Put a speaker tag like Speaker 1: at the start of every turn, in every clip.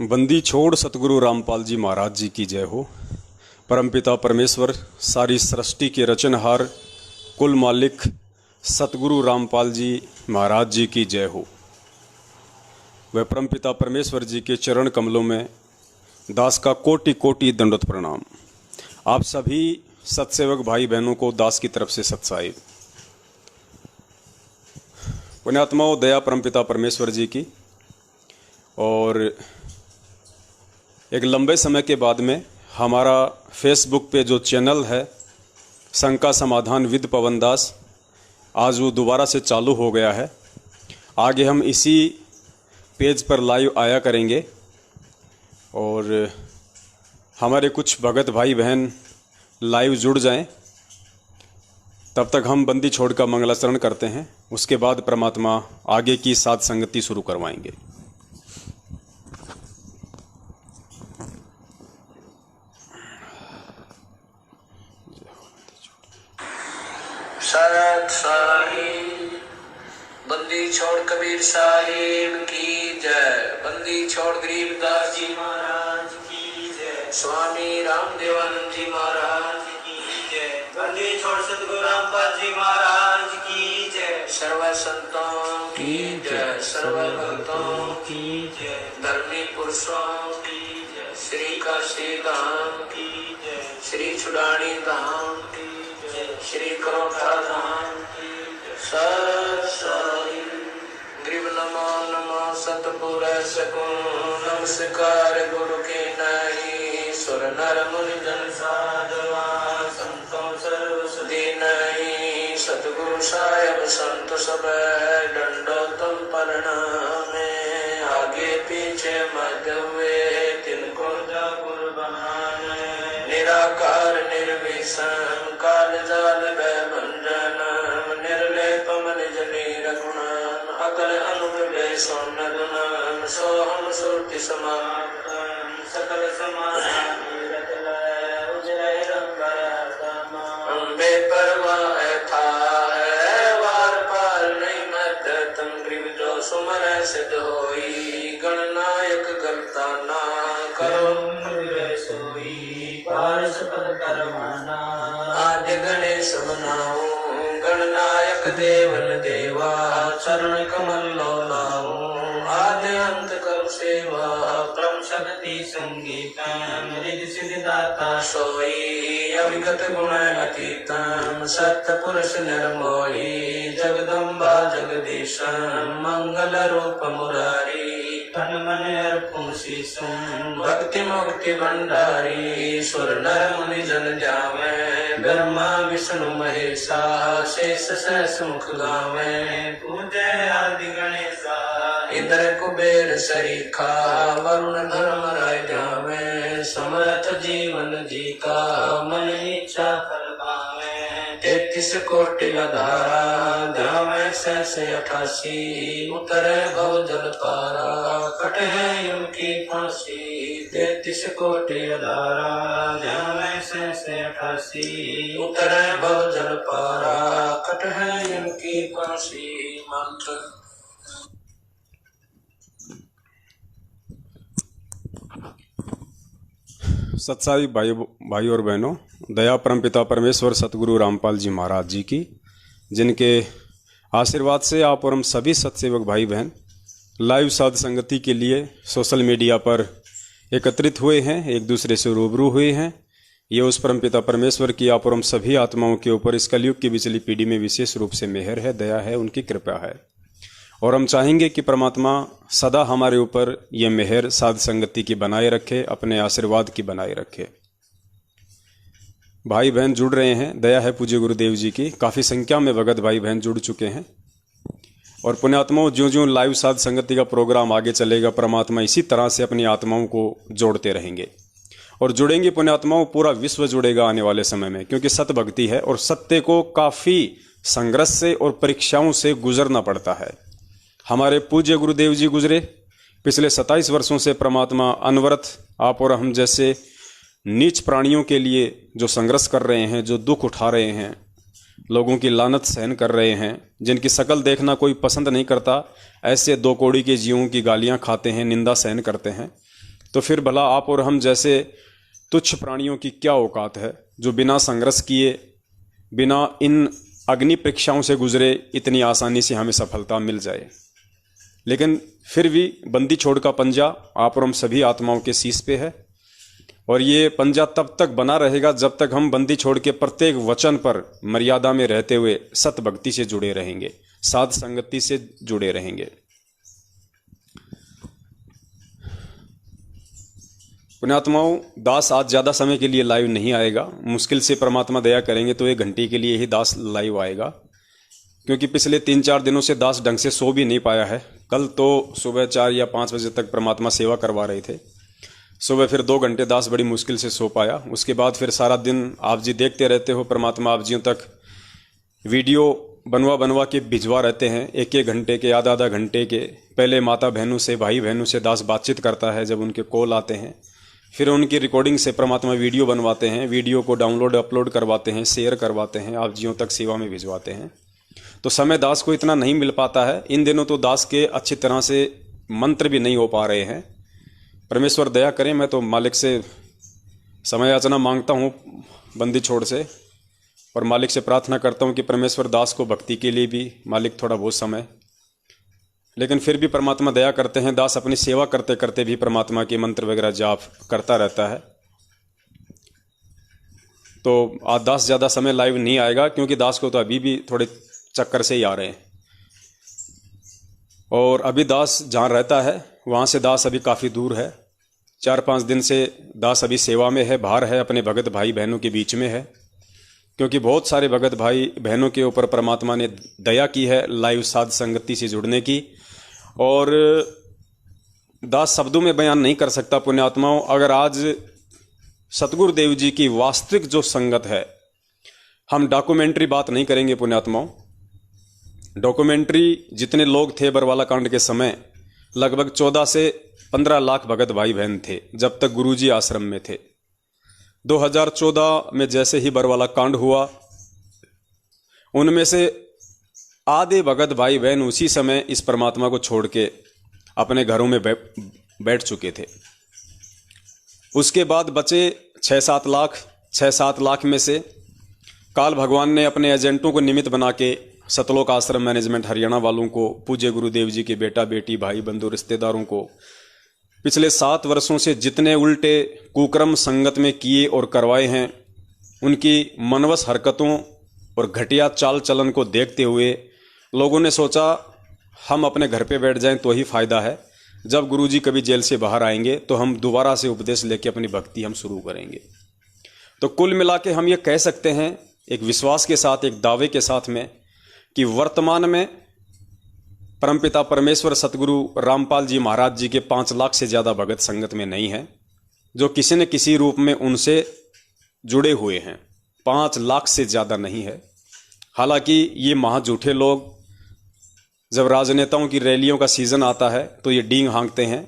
Speaker 1: बंदी छोड़ सतगुरु रामपाल जी महाराज जी की जय हो। परमपिता परमेश्वर सारी सृष्टि के रचनहार कुल मालिक सतगुरु रामपाल जी महाराज जी की जय हो। वह परमपिता परमेश्वर जी के चरण कमलों में दास का कोटि कोटि दंडवत प्रणाम। आप सभी सत्सेवक भाई बहनों को दास की तरफ से सत्साई। पुण्यात्माओं, दया परमपिता परमेश्वर जी की। और एक लंबे समय के बाद में हमारा फेसबुक पे जो चैनल है शंका समाधान विद पवन दास, आज वो दोबारा से चालू हो गया है। आगे हम इसी पेज पर लाइव आया करेंगे और हमारे कुछ भगत भाई बहन लाइव जुड़ जाएं। तब तक हम बंदी छोड़ का मंगलाचरण करते हैं, उसके बाद परमात्मा आगे की साध संगति शुरू करवाएंगे।
Speaker 2: सत साहिब बंदी छोड़ कबीर साहिब की जय। बंदी छोड़ गरीबदास जी महाराज की जय। स्वामी रामदेवानंद जी महाराज की जय। बंदी छोड़ सतगुरु रामपाल जी महाराज की जय। सर्व संतों की जय, सर्व भक्तों की जय, धर्मी पुरुषों की जय, श्री काशी धाम की जय, श्री छुड़ानी धाम की जय, श्री करोठा धाम की जय। सत साहिब ग्रीव नमो नमो सतपुर सकुन नमस्कार गुरु के नहीं सुर नर मुनि जन साधवा संतों सर्व सुधी नहीं। सतगुरु साहेब संत सब दंडोतम प्रणामे, आगे पीछे मध्य हुए तिनको जा गुरु बहाने। निराकार निर्विषम काल जाल भंजन निर्लेपम निज निरगुणम अकल अनुप्रभे सोन गुणम सोहम सुरति समाप्तम सकल समाधान उजय रंग अम्बे परवाह था वार पार नहीं मत तम ग्रीव जो सुमर सिद्ध होई। गणनायक करता ना करो सोई पार सपद करवाना। आद्य गणेश बनाओ गणनायक देवन देवा चरण कमल लो लाओ। आद्य अंत कर सेवा परम शक्ति संगीतम रिद्धि सिद्धि दाता सोई। अविगत गुण अतीतम सत्य पुरुष निर्मोही। जगदम्बा जगदीशम मंगल रूप मुरारी। तन मन अर्पण शीशम भक्ति मुक्ति भंडारी। सुर नर मुनि जन जावे ब्रह्मा विष्णु महेशा। शेष सहस मुख गावे पूजे आदि गणेशा। इंद्र कुबेर सरीखा वरुण धर्म राय जावे। समर्थ जीवन जी का मन इच्छा फल पावे। 33 कोटि अधारा ध्यावे सहस 88। उतरे भव जल पारा कट है उनकी फांसी। 33 कोटि अधारा ध्यावे सहस 88। उतरे भव जल पारा कट है उनकी फांसी। मंत्र
Speaker 1: सत्साई भाई और बहनों, दया परमपिता परमेश्वर सतगुरु रामपाल जी महाराज जी की, जिनके आशीर्वाद से आप और हम सभी सत्सेवक भाई बहन लाइव साध संगति के लिए सोशल मीडिया पर एकत्रित हुए हैं, एक दूसरे से रूबरू हुए हैं। ये उस परमपिता परमेश्वर की आप और हम सभी आत्माओं के ऊपर इस कलयुग की बिचली पीढ़ी में विशेष रूप से मेहर है, दया है, उनकी कृपा है। और हम चाहेंगे कि परमात्मा सदा हमारे ऊपर ये मेहर साध संगति की बनाए रखे, अपने आशीर्वाद की बनाए रखे। भाई बहन जुड़ रहे हैं, दया है पूज्य गुरुदेव जी की। काफ़ी संख्या में भगत भाई बहन जुड़ चुके हैं। और पुण्यात्माओं, ज्यों ज्यों लाइव साध संगति का प्रोग्राम आगे चलेगा, परमात्मा इसी तरह से अपनी आत्माओं को जोड़ते रहेंगे और जुड़ेंगे। पुण्यात्माओं, पूरा विश्व जुड़ेगा आने वाले समय में, क्योंकि सत्य भक्ति है और सत्य को काफ़ी संघर्ष से और परीक्षाओं से गुजरना पड़ता है। हमारे पूज्य गुरुदेव जी गुजरे, पिछले 27 वर्षों से परमात्मा अनवरत आप और हम जैसे नीच प्राणियों के लिए जो संघर्ष कर रहे हैं, जो दुख उठा रहे हैं, लोगों की लानत सहन कर रहे हैं, जिनकी शकल देखना कोई पसंद नहीं करता, ऐसे 2 कौड़ी के जीवों की गालियां खाते हैं, निंदा सहन करते हैं। तो फिर भला आप और हम जैसे तुच्छ प्राणियों की क्या औकात है, जो बिना संघर्ष किए, बिना इन अग्नि परीक्षाओं से गुजरे इतनी आसानी से हमें सफलता मिल जाए। लेकिन फिर भी बंदी छोड़ का पंजा आप और हम सभी आत्माओं के शीश पे है, और ये पंजा तब तक बना रहेगा जब तक हम बंदी छोड़ के प्रत्येक वचन पर मर्यादा में रहते हुए सत भक्ति से जुड़े रहेंगे, साध संगति से जुड़े रहेंगे। पुण्यात्माओं, दास आज ज़्यादा समय के लिए लाइव नहीं आएगा। मुश्किल से परमात्मा दया करेंगे तो 1 घंटे के लिए ही दास लाइव आएगा, क्योंकि पिछले 3-4 दिनों से दास ढंग से सो भी नहीं पाया है। कल तो सुबह 4 या 5 बजे तक परमात्मा सेवा करवा रहे थे। सुबह फिर 2 घंटे दास बड़ी मुश्किल से सो पाया। उसके बाद फिर सारा दिन आप जी देखते रहते हो, परमात्मा आप जियों तक वीडियो बनवा के भिजवा रहते हैं, 1-1 घंटे के, आधा घंटे के। पहले माता बहनों से, भाई बहनों से दास बातचीत करता है जब उनके कॉल आते हैं, फिर उनकी रिकॉर्डिंग से परमात्मा वीडियो बनवाते हैं, वीडियो को डाउनलोड अपलोड करवाते हैं, शेयर करवाते हैं, आप जियों तक सेवा में भिजवाते हैं। तो समय दास को इतना नहीं मिल पाता है। इन दिनों तो दास के अच्छी तरह से मंत्र भी नहीं हो पा रहे हैं। परमेश्वर दया करें। मैं तो मालिक से समय याचना मांगता हूँ बंदी छोड़ से, और मालिक से प्रार्थना करता हूँ कि परमेश्वर दास को भक्ति के लिए भी मालिक थोड़ा बहुत समय, लेकिन फिर भी परमात्मा दया करते हैं। दास अपनी सेवा करते करते भी परमात्मा के मंत्र वगैरह जाप करता रहता है। तो आज दास ज़्यादा समय लाइव नहीं आएगा, क्योंकि दास को तो अभी भी थोड़े चक्कर से ही आ रहे हैं, और अभी दास जहाँ रहता है वहाँ से दास अभी काफ़ी दूर है। 4-5 दिन से दास अभी सेवा में है, बाहर है, अपने भगत भाई बहनों के बीच में है, क्योंकि बहुत सारे भगत भाई बहनों के ऊपर परमात्मा ने दया की है लाइव साध संगति से जुड़ने की। और दास शब्दों में बयान नहीं कर सकता पुण्यात्माओं। अगर आज सतगुरुदेव जी की वास्तविक जो संगत है, हम डॉक्यूमेंट्री बात नहीं करेंगे पुण्यात्माओं। डॉक्यूमेंट्री जितने लोग थे बरवाला कांड के समय, लगभग 14 से 15 लाख भगत भाई बहन थे जब तक गुरुजी आश्रम में थे। 2014 में जैसे ही बरवाला कांड हुआ, उनमें से आधे भगत भाई बहन उसी समय इस परमात्मा को छोड़ के अपने घरों में बैठ चुके थे। उसके बाद बचे 6-7 लाख में से काल भगवान ने अपने एजेंटों को निमित्त बना के सतलोक आश्रम मैनेजमेंट हरियाणा वालों को, पूज्य गुरुदेव जी के बेटा बेटी, भाई बंधु रिश्तेदारों को पिछले 7 वर्षों से जितने उल्टे कुकर्म संगत में किए और करवाए हैं, उनकी मनवस हरकतों और घटिया चाल चलन को देखते हुए लोगों ने सोचा हम अपने घर पे बैठ जाएं तो ही फायदा है। जब गुरुजी कभी जेल से बाहर आएंगे तो हम दोबारा से उपदेश लेके अपनी भक्ति हम शुरू करेंगे। तो कुल मिला के हम ये कह सकते हैं एक विश्वास के साथ, एक दावे के साथ में, कि वर्तमान में परमपिता परमेश्वर सतगुरु रामपाल जी महाराज जी के 5 लाख से ज़्यादा भगत संगत में नहीं हैं, जो किसी न किसी रूप में उनसे जुड़े हुए हैं। 5 लाख से ज़्यादा नहीं है। हालांकि ये महाझूठे लोग जब राजनेताओं की रैलियों का सीजन आता है तो ये डींग हाँकते हैं।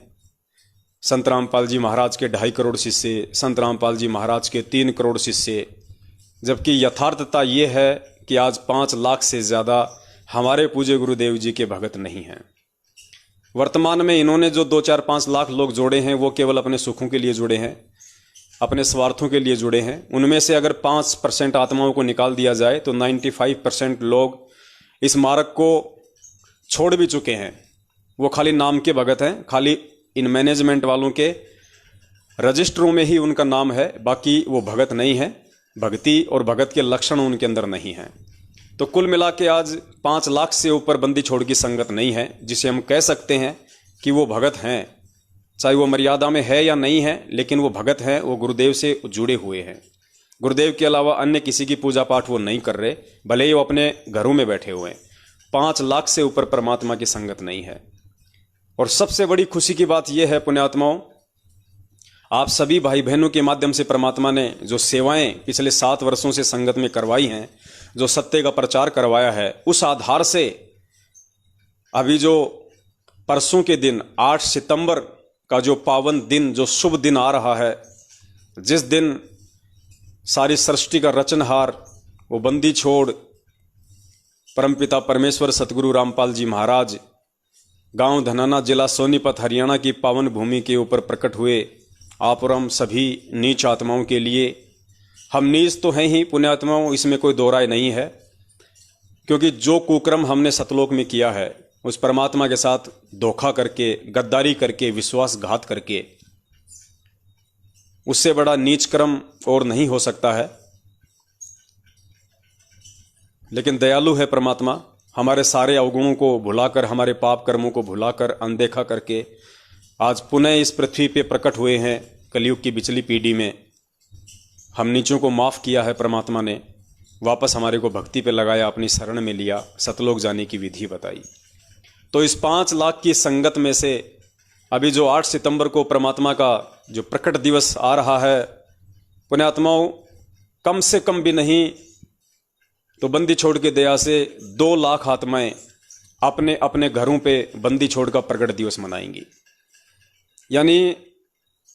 Speaker 1: संत रामपाल जी महाराज के 2.5 करोड़ शिष्य, संत रामपाल जी महाराज के 3 करोड़ शिष्य, जबकि यथार्थता ये है कि आज 5 लाख से ज़्यादा हमारे पूज्य गुरुदेव जी के भगत नहीं हैं। वर्तमान में इन्होंने जो 2-4-5 लाख लोग जोड़े हैं वो केवल अपने सुखों के लिए जुड़े हैं, अपने स्वार्थों के लिए जुड़े हैं। उनमें से अगर 5% आत्माओं को निकाल दिया जाए तो 95% लोग इस मार्ग को छोड़ भी चुके हैं। वो खाली नाम के भगत हैं, खाली इन मैनेजमेंट वालों के रजिस्टरों में ही उनका नाम है, बाकी वो भगत नहीं है। भक्ति और भगत के लक्षण उनके अंदर नहीं हैं। तो कुल मिला के आज 5 लाख से ऊपर बंदी छोड़ की संगत नहीं है जिसे हम कह सकते हैं कि वो भगत हैं। चाहे वो मर्यादा में है या नहीं है, लेकिन वो भगत हैं, वो गुरुदेव से जुड़े हुए हैं। गुरुदेव के अलावा अन्य किसी की पूजा पाठ वो नहीं कर रहे, भले ही वो अपने घरों में बैठे हुए हैं। 5 लाख से ऊपर परमात्मा की संगत नहीं है। और सबसे बड़ी खुशी की बात यह है पुण्यात्माओं, आप सभी भाई बहनों के माध्यम से परमात्मा ने जो सेवाएं पिछले 7 वर्षों से संगत में करवाई हैं, जो सत्य का प्रचार करवाया है, उस आधार से अभी जो परसों के दिन 8 सितंबर का जो पावन दिन, जो शुभ दिन आ रहा है, जिस दिन सारी सृष्टि का रचनहार वो बंदी छोड़ परमपिता परमेश्वर सतगुरु रामपाल जी महाराज गांव धनाना, जिला सोनीपत, हरियाणा की पावन भूमि के ऊपर प्रकट हुए आप और हम सभी नीच आत्माओं के लिए, हम नीच तो हैं ही पुण्यात्माओं, इसमें कोई दो राय नहीं है, क्योंकि जो कुकर्म हमने सतलोक में किया है उस परमात्मा के साथ धोखा करके, गद्दारी करके, विश्वासघात करके, उससे बड़ा नीच कर्म और नहीं हो सकता है। लेकिन दयालु है परमात्मा, हमारे सारे अवगुणों को भुलाकर, हमारे पाप कर्मों को भुलाकर, अनदेखा करके आज पुनः इस पृथ्वी पे प्रकट हुए हैं। कलयुग की बिचली पीढ़ी में हम नीचों को माफ़ किया है परमात्मा ने, वापस हमारे को भक्ति पे लगाया, अपनी शरण में लिया, सतलोक जाने की विधि बताई। तो इस 5 लाख की संगत में से अभी जो 8 सितंबर को परमात्मा का जो प्रकट दिवस आ रहा है, पुण्यात्माओं, कम से कम भी नहीं तो बंदी छोड़ के दया से 2 लाख आत्माएं अपने अपने घरों पे बंदी छोड़ का प्रकट दिवस मनाएंगी। यानी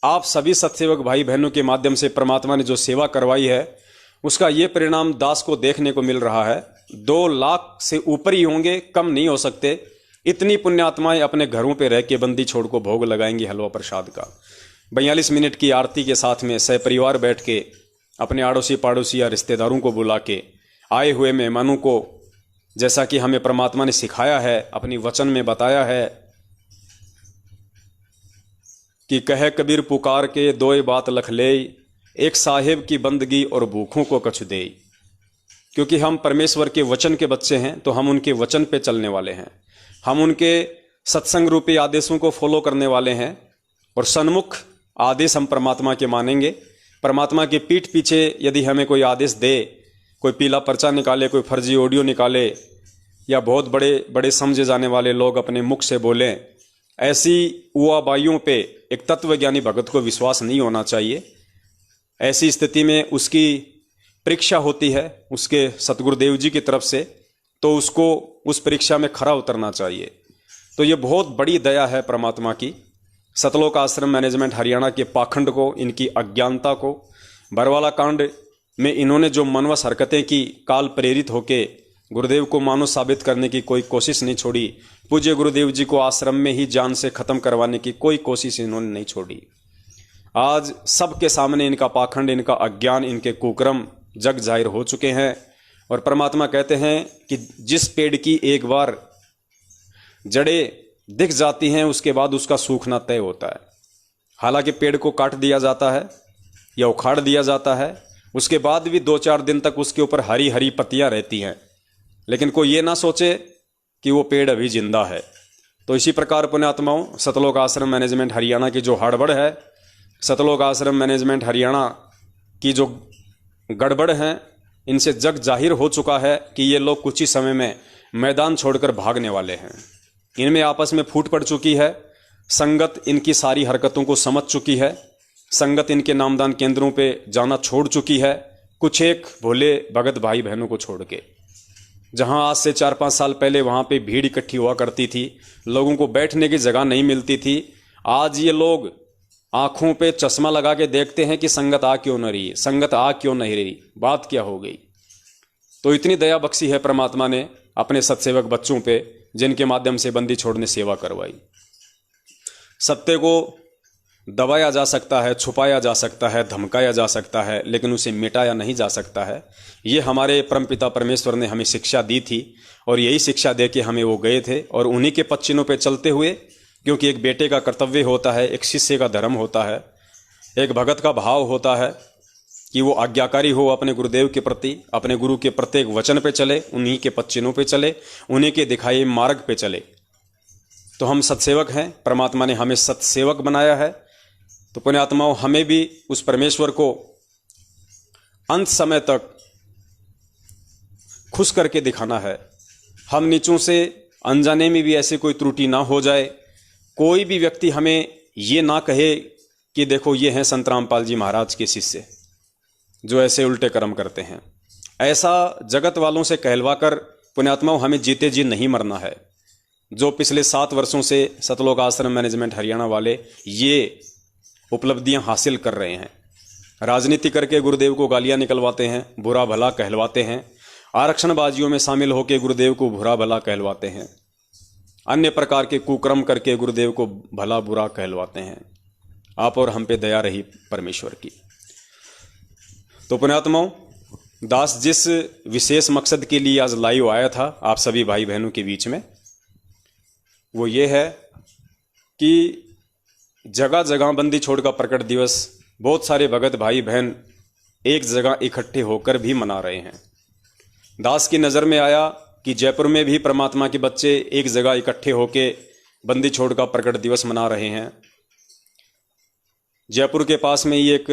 Speaker 1: आप सभी सत्सेवक भाई बहनों के माध्यम से परमात्मा ने जो सेवा करवाई है उसका ये परिणाम दास को देखने को मिल रहा है। 2 लाख से ऊपर ही होंगे, कम नहीं हो सकते। इतनी पुण्यात्माएं अपने घरों पे रह के बंदी छोड़ को भोग लगाएंगी हलवा प्रसाद का। 42 मिनट की आरती के साथ में सहपरिवार बैठ के अपने आड़ोसी पाड़ोसी या रिश्तेदारों को बुला के, आए हुए मेहमानों को, जैसा कि हमें परमात्मा ने सिखाया है, अपनी वचन में बताया है कि कहे कबीर पुकार के, दोए बात लख ले, एक साहेब की बंदगी और भूखों को कछु दे। क्योंकि हम परमेश्वर के वचन के बच्चे हैं तो हम उनके वचन पे चलने वाले हैं, हम उनके सत्संग रूपी आदेशों को फॉलो करने वाले हैं और सन्मुख आदेश हम परमात्मा के मानेंगे। परमात्मा की पीठ पीछे यदि हमें कोई आदेश दे, कोई पीला पर्चा निकाले, कोई फर्जी ऑडियो निकाले, या बहुत बड़े बड़े समझे जाने वाले लोग अपने मुख से बोलें, ऐसी उआबाइयों पे एक तत्वज्ञानी भगत को विश्वास नहीं होना चाहिए। ऐसी स्थिति में उसकी परीक्षा होती है उसके सतगुरुदेव जी की तरफ से, तो उसको उस परीक्षा में खरा उतरना चाहिए। तो ये बहुत बड़ी दया है परमात्मा की। सतलोक आश्रम मैनेजमेंट हरियाणा के पाखंड को, इनकी अज्ञानता को, बरवाला कांड में इन्होंने जो मनवस हरकतें की, काल प्रेरित होके गुरुदेव को मानो साबित करने की कोई कोशिश नहीं छोड़ी। पूज्य गुरुदेव जी को आश्रम में ही जान से खत्म करवाने की कोई कोशिश इन्होंने नहीं छोड़ी। आज सबके सामने इनका पाखंड, इनका अज्ञान, इनके कुकर्म जग जाहिर हो चुके हैं। और परमात्मा कहते हैं कि जिस पेड़ की एक बार जड़ें दिख जाती हैं उसके बाद उसका सूखना तय होता है। हालांकि पेड़ को काट दिया जाता है या उखाड़ दिया जाता है, उसके बाद भी 2-4 दिन तक उसके ऊपर हरी हरी पत्तियां रहती हैं, लेकिन कोई ये ना सोचे कि वो पेड़ अभी जिंदा है। तो इसी प्रकार पुण्यात्माओं, सतलोक आश्रम मैनेजमेंट हरियाणा की जो हड़बड़ है, सतलोक आश्रम मैनेजमेंट हरियाणा की जो गड़बड़ है, इनसे जग जाहिर हो चुका है कि ये लोग कुछ ही समय में मैदान छोड़कर भागने वाले हैं। इनमें आपस में फूट पड़ चुकी है, संगत इनकी सारी हरकतों को समझ चुकी है, संगत इनके नामदान केंद्रों पे जाना छोड़ चुकी है, कुछ एक भोले भगत भाई बहनों को छोड़ के। जहां आज से 4-5 साल पहले वहां पे भीड़ इकट्ठी हुआ करती थी, लोगों को बैठने की जगह नहीं मिलती थी, आज ये लोग आंखों पे चश्मा लगा के देखते हैं कि संगत आ क्यों न रही, संगत आ क्यों नहीं रही, बात क्या हो गई। तो इतनी दया बख्शी है परमात्मा ने अपने सत्सेवक बच्चों पे, जिनके माध्यम से बंदी छोड़ने सेवा करवाई। सत्य को दबाया जा सकता है, छुपाया जा सकता है, धमकाया जा सकता है, लेकिन उसे मिटाया नहीं जा सकता है। ये हमारे परमपिता परमेश्वर ने हमें शिक्षा दी थी और यही शिक्षा दे के हमें वो गए थे। और उन्हीं के पद चिन्हों पे चलते हुए, क्योंकि एक बेटे का कर्तव्य होता है, एक शिष्य का धर्म होता है, एक भगत का भाव होता है कि वो आज्ञाकारी हो अपने गुरुदेव के प्रति, अपने गुरु के प्रत्येक वचन पे चले, उन्हीं के पद चिन्हों पे चले, उन्हीं के दिखाए मार्ग पे चले। तो हम सत्सेवक हैं, परमात्मा ने हमें सत्सेवक बनाया है। तो पुण्यात्माओं, हमें भी उस परमेश्वर को अंत समय तक खुश करके दिखाना है। हम नीचों से अनजाने में भी ऐसे कोई त्रुटि ना हो जाए, कोई भी व्यक्ति हमें ये ना कहे कि देखो ये हैं संत रामपाल जी महाराज के शिष्य जो ऐसे उल्टे कर्म करते हैं। ऐसा जगत वालों से कहलवाकर पुण्यात्माओं हमें जीते जी नहीं मरना है। जो पिछले 7 वर्षों से सतलोक आश्रम मैनेजमेंट हरियाणा वाले ये उपलब्धियां हासिल कर रहे हैं, राजनीति करके गुरुदेव को गालियां निकलवाते हैं, बुरा भला कहलवाते हैं, आरक्षणबाजियों में शामिल होकर गुरुदेव को बुरा भला कहलवाते हैं, अन्य प्रकार के कुकर्म करके गुरुदेव को भला बुरा कहलवाते हैं। आप और हम पे दया रही परमेश्वर की। तो पुण्यात्माओं, दास जिस विशेष मकसद के लिए आज लाइव आया था आप सभी भाई बहनों के बीच में, वो ये है कि जगह जगह बंदी छोड़ का प्रकट दिवस बहुत सारे भगत भाई बहन एक जगह इकट्ठे होकर भी मना रहे हैं। दास की नज़र में आया कि जयपुर में भी परमात्मा के बच्चे एक जगह इकट्ठे होकर बंदी छोड़ का प्रकट दिवस मना रहे हैं। जयपुर के पास में ही एक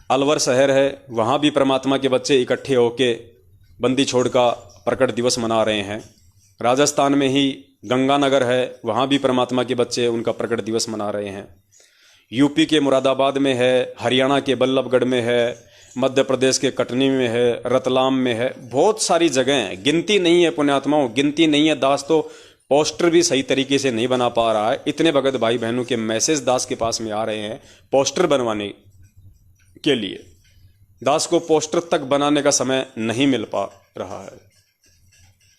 Speaker 1: अलवर शहर है, वहाँ भी परमात्मा के बच्चे इकट्ठे होकर बंदी छोड़ का प्रकट दिवस मना रहे हैं। राजस्थान में ही गंगानगर है, वहाँ भी परमात्मा के बच्चे उनका प्रकट दिवस मना रहे हैं। यूपी के मुरादाबाद में है, हरियाणा के बल्लभगढ़ में है, मध्य प्रदेश के कटनी में है, रतलाम में है, बहुत सारी जगह हैं, गिनती नहीं है पुण्यात्माओं, गिनती नहीं है। दास तो पोस्टर भी सही तरीके से नहीं बना पा रहा है। इतने भगत भाई बहनों के मैसेज दास के पास में आ रहे हैं पोस्टर बनवाने के लिए। दास को पोस्टर तक बनाने का समय नहीं मिल पा रहा है,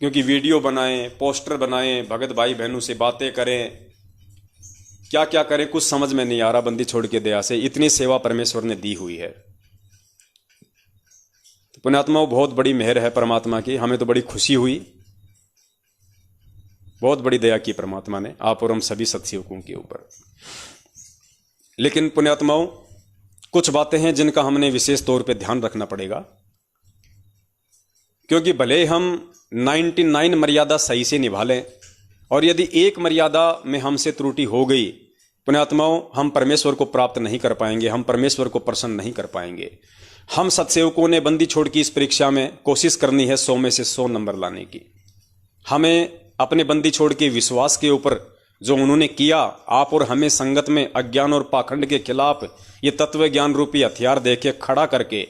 Speaker 1: क्योंकि वीडियो बनाएं, पोस्टर बनाएं, भगत भाई बहनों से बातें करें, क्या क्या करें कुछ समझ में नहीं आ रहा। बंदी छोड़ के दया से इतनी सेवा परमेश्वर ने दी हुई है। तो पुण्यात्माओं, बहुत बड़ी मेहर है परमात्मा की, हमें तो बड़ी खुशी हुई, बहुत बड़ी दया की परमात्मा ने आप और हम सभी सत्सेवकों के ऊपर। लेकिन पुण्यात्माओं, कुछ बातें हैं जिनका हमने विशेष तौर पे ध्यान रखना पड़ेगा, क्योंकि भले हम 99 मर्यादा सही से निभा लें और यदि एक मर्यादा में हमसे त्रुटि हो गई पुण्यात्माओं, हम परमेश्वर को प्राप्त नहीं कर पाएंगे, हम परमेश्वर को प्रसन्न नहीं कर पाएंगे। हम सत्सेवकों ने बंदी छोड़ की इस परीक्षा में कोशिश करनी है 100 में से 100 नंबर लाने की। हमें अपने बंदी छोड़ के विश्वास के ऊपर जो उन्होंने किया, आप और हमें संगत में अज्ञान और पाखंड के खिलाफ ये तत्व ज्ञान रूपी हथियार देके खड़ा करके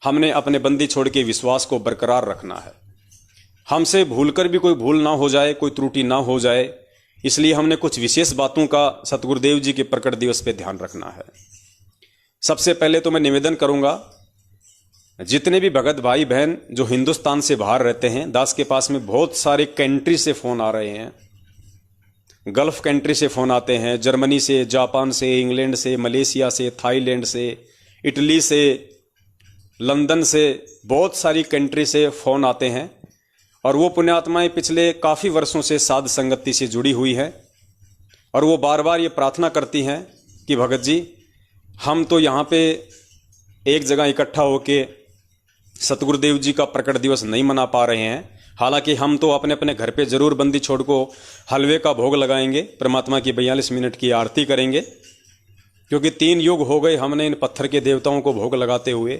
Speaker 1: हमने अपने बंदी छोड़ के विश्वास को बरकरार रखना है। हमसे भूलकर भी कोई भूल ना हो जाए, कोई त्रुटि ना हो जाए, इसलिए हमने कुछ विशेष बातों का सतगुरुदेव जी के प्रकट दिवस पे ध्यान रखना है। सबसे पहले तो मैं निवेदन करूंगा, जितने भी भगत भाई बहन जो हिंदुस्तान से बाहर रहते हैं, दास के पास में बहुत सारे कंट्री से फोन आ रहे हैं, गल्फ कंट्री से फोन आते हैं, जर्मनी से, जापान से, इंग्लैंड से, मलेशिया से, थाईलैंड से, इटली से, लंदन से, बहुत सारी कंट्री से फोन आते हैं। और वो पुण्यात्माएं पिछले काफ़ी वर्षों से साध संगति से जुड़ी हुई हैं और वो बार बार ये प्रार्थना करती हैं कि भगत जी, हम तो यहाँ पे एक जगह इकट्ठा होके सतगुरुदेव जी का प्रकट दिवस नहीं मना पा रहे हैं। हालांकि हम तो अपने अपने घर पे जरूर बंदी छोड़ को हलवे का भोग लगाएंगे, परमात्मा की 42 मिनट की आरती करेंगे, क्योंकि 3 युग हो गए हमने इन पत्थर के देवताओं को भोग लगाते हुए।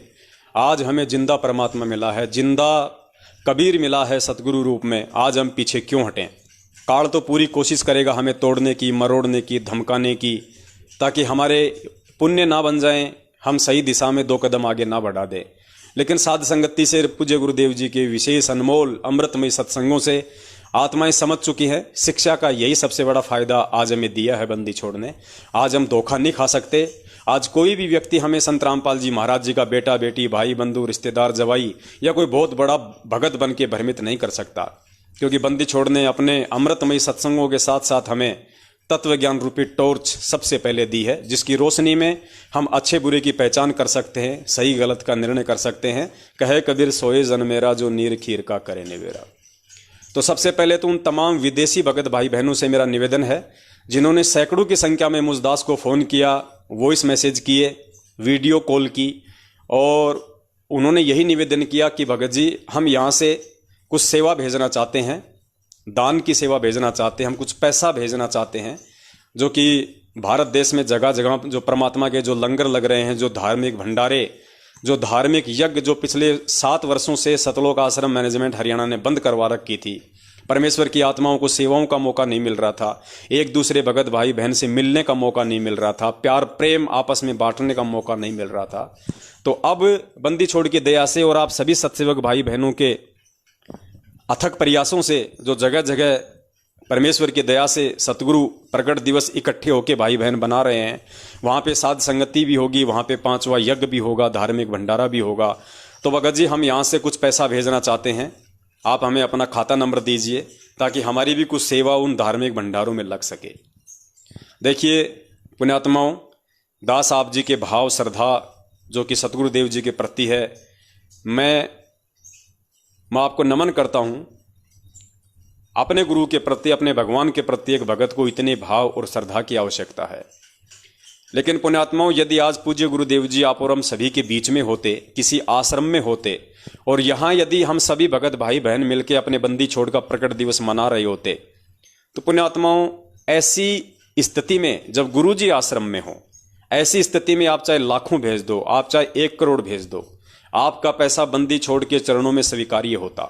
Speaker 1: आज हमें जिंदा परमात्मा मिला है, जिंदा कबीर मिला है सतगुरु रूप में। आज हम पीछे क्यों हटें? काल तो पूरी कोशिश करेगा हमें तोड़ने की, मरोड़ने की, धमकाने की, ताकि हमारे पुण्य ना बन जाएं, हम सही दिशा में 2 कदम आगे ना बढ़ा दें। लेकिन साध संगति से पूज्य गुरुदेव जी के विशेष अनमोल अमृतमय सत्संगों से आत्माएं समझ चुकी हैं। शिक्षा का यही सबसे बड़ा फायदा आज हमें दिया है बंदी छोड़ने। आज हम धोखा नहीं खा सकते। आज कोई भी व्यक्ति हमें संत रामपाल जी महाराज जी का बेटा बेटी, भाई बंधु, रिश्तेदार, जवाई या कोई बहुत बड़ा भगत बन के भ्रमित नहीं कर सकता, क्योंकि बंदी छोड़ने अपने अमृतमय सत्संगों के साथ साथ हमें तत्व ज्ञान रूपी टॉर्च सबसे पहले दी है, जिसकी रोशनी में हम अच्छे बुरे की पहचान कर सकते हैं, सही गलत का निर्णय कर सकते हैं। कहे कबीर सोए जन मेरा, जो नीर खीर का करे निवेरा। तो सबसे पहले तो उन तमाम विदेशी भगत भाई बहनों से मेरा निवेदन है जिन्होंने सैकड़ों की संख्या में मुझदास को फ़ोन किया, वॉइस मैसेज किए, वीडियो कॉल की, और उन्होंने यही निवेदन किया कि भगत जी, हम यहाँ से कुछ सेवा भेजना चाहते हैं, दान की सेवा भेजना चाहते हैं, हम कुछ पैसा भेजना चाहते हैं, जो कि भारत देश में जगह जगह जो परमात्मा के जो लंगर लग रहे हैं, जो धार्मिक भंडारे, जो धार्मिक यज्ञ जो पिछले 7 वर्षों से सतलोक आश्रम मैनेजमेंट हरियाणा ने बंद करवा रखी थी, परमेश्वर की आत्माओं को सेवाओं का मौका नहीं मिल रहा था, एक दूसरे भगत भाई बहन से मिलने का मौका नहीं मिल रहा था, प्यार प्रेम आपस में बांटने का मौका नहीं मिल रहा था। तो अब बंदी छोड़ की दया से और आप सभी सत्सेवक भाई बहनों के अथक प्रयासों से जो जगह जगह परमेश्वर की दया से सतगुरु प्रकट दिवस इकट्ठे होके भाई बहन बना रहे हैं, वहाँ पे साध संगति भी होगी, वहाँ पे 5वां यज्ञ भी होगा, धार्मिक भंडारा भी होगा। तो भगत जी, हम यहाँ से कुछ पैसा भेजना चाहते हैं, आप हमें अपना खाता नंबर दीजिए, ताकि हमारी भी कुछ सेवा उन धार्मिक भंडारों में लग सके। देखिए पुण्यात्माओं, दास आप जी के भाव श्रद्धा जो कि सतगुरुदेव जी के प्रति है, मैं आपको नमन करता हूँ। अपने गुरु के प्रति, अपने भगवान के प्रति एक भगत को इतने भाव और श्रद्धा की आवश्यकता है। लेकिन पुण्यात्माओं, यदि आज पूज्य गुरुदेव जी आप और हम सभी के बीच में होते, किसी आश्रम में होते, और यहाँ यदि हम सभी भगत भाई बहन मिलकर अपने बंदी छोड़ का प्रकट दिवस मना रहे होते, तो पुण्यात्माओं ऐसी स्थिति में जब गुरु जी आश्रम में हो, ऐसी स्थिति में आप चाहे लाखों भेज दो, आप चाहे 1 करोड़ भेज दो, आपका पैसा बंदी छोड़ के चरणों में स्वीकार्य होता।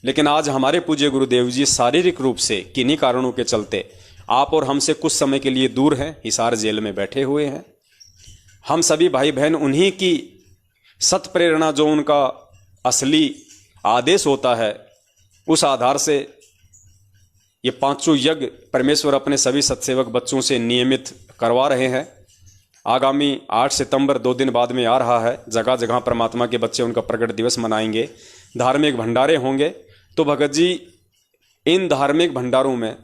Speaker 1: लेकिन आज हमारे पूज्य गुरुदेव जी शारीरिक रूप से किन्हीं कारणों के चलते आप और हमसे कुछ समय के लिए दूर हैं, हिसार जेल में बैठे हुए हैं। हम सभी भाई बहन उन्हीं की सत प्रेरणा, जो उनका असली आदेश होता है, उस आधार से ये 5 यज्ञ परमेश्वर अपने सभी सत्सेवक बच्चों से नियमित करवा रहे हैं। आगामी 8 सितंबर 2 दिन बाद में आ रहा है। जगह जगह परमात्मा के बच्चे उनका प्रकट दिवस मनाएंगे, धार्मिक भंडारे होंगे। तो भगत जी, इन धार्मिक भंडारों में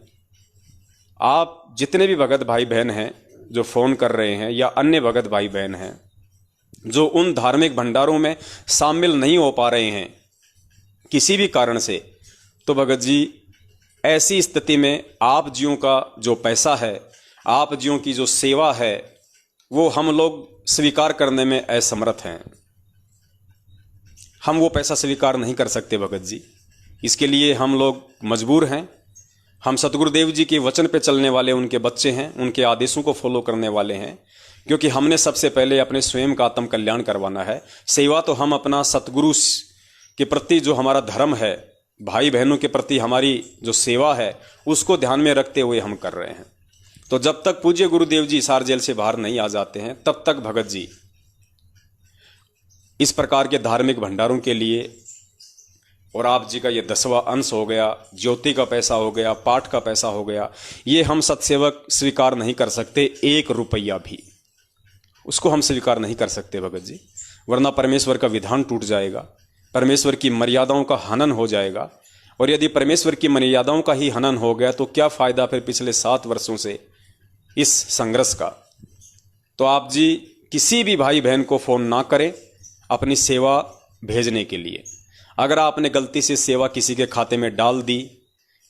Speaker 1: आप जितने भी भगत भाई बहन हैं जो फ़ोन कर रहे हैं, या अन्य भगत भाई बहन हैं जो उन धार्मिक भंडारों में शामिल नहीं हो पा रहे हैं किसी भी कारण से, तो भगत जी ऐसी स्थिति में आप जियों का जो पैसा है, आप जियों की जो सेवा है, वो हम लोग स्वीकार करने में असमर्थ हैं। हम वो पैसा स्वीकार नहीं कर सकते भगत जी। इसके लिए हम लोग मजबूर हैं। हम सतगुरुदेव जी के वचन पे चलने वाले उनके बच्चे हैं, उनके आदेशों को फॉलो करने वाले हैं, क्योंकि हमने सबसे पहले अपने स्वयं का आत्म कल्याण करवाना है। सेवा तो हम अपना सतगुरु के प्रति जो हमारा धर्म है, भाई बहनों के प्रति हमारी जो सेवा है, उसको ध्यान में रखते हुए हम कर रहे हैं। तो जब तक पूज्य गुरुदेव जी हिसार जेल से बाहर नहीं आ जाते हैं, तब तक भगत जी इस प्रकार के धार्मिक भंडारों के लिए, और आप जी का ये 10वां अंश हो गया, ज्योति का पैसा हो गया, पाठ का पैसा हो गया, ये हम सत्सेवक स्वीकार नहीं कर सकते। 1 रुपया भी उसको हम स्वीकार नहीं कर सकते भगत जी, वरना परमेश्वर का विधान टूट जाएगा, परमेश्वर की मर्यादाओं का हनन हो जाएगा। और यदि परमेश्वर की मर्यादाओं का ही हनन हो गया तो क्या फायदा फिर पिछले 7 वर्षों से इस संघर्ष का। तो आप जी किसी भी भाई बहन को फोन ना करें अपनी सेवा भेजने के लिए। अगर आपने गलती से सेवा किसी के खाते में डाल दी,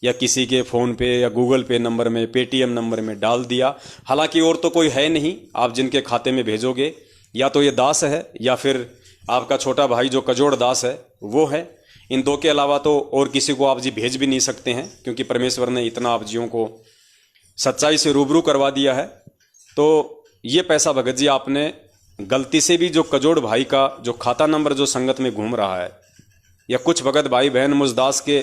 Speaker 1: या किसी के फ़ोन पे या गूगल पे नंबर में, पेटीएम नंबर में डाल दिया, हालांकि और तो कोई है नहीं आप जिनके खाते में भेजोगे, या तो ये दास है या फिर आपका छोटा भाई जो कजोड़ दास है वो है। इन 2 के अलावा तो और किसी को आप जी भेज भी नहीं सकते हैं, क्योंकि परमेश्वर ने इतना आप जियों को सच्चाई से रूबरू करवा दिया है। तो ये पैसा भगत जी आपने गलती से भी जो कजोड़ भाई का जो खाता नंबर जो संगत में घूम रहा है, या कुछ भगत भाई बहन मुझ दास के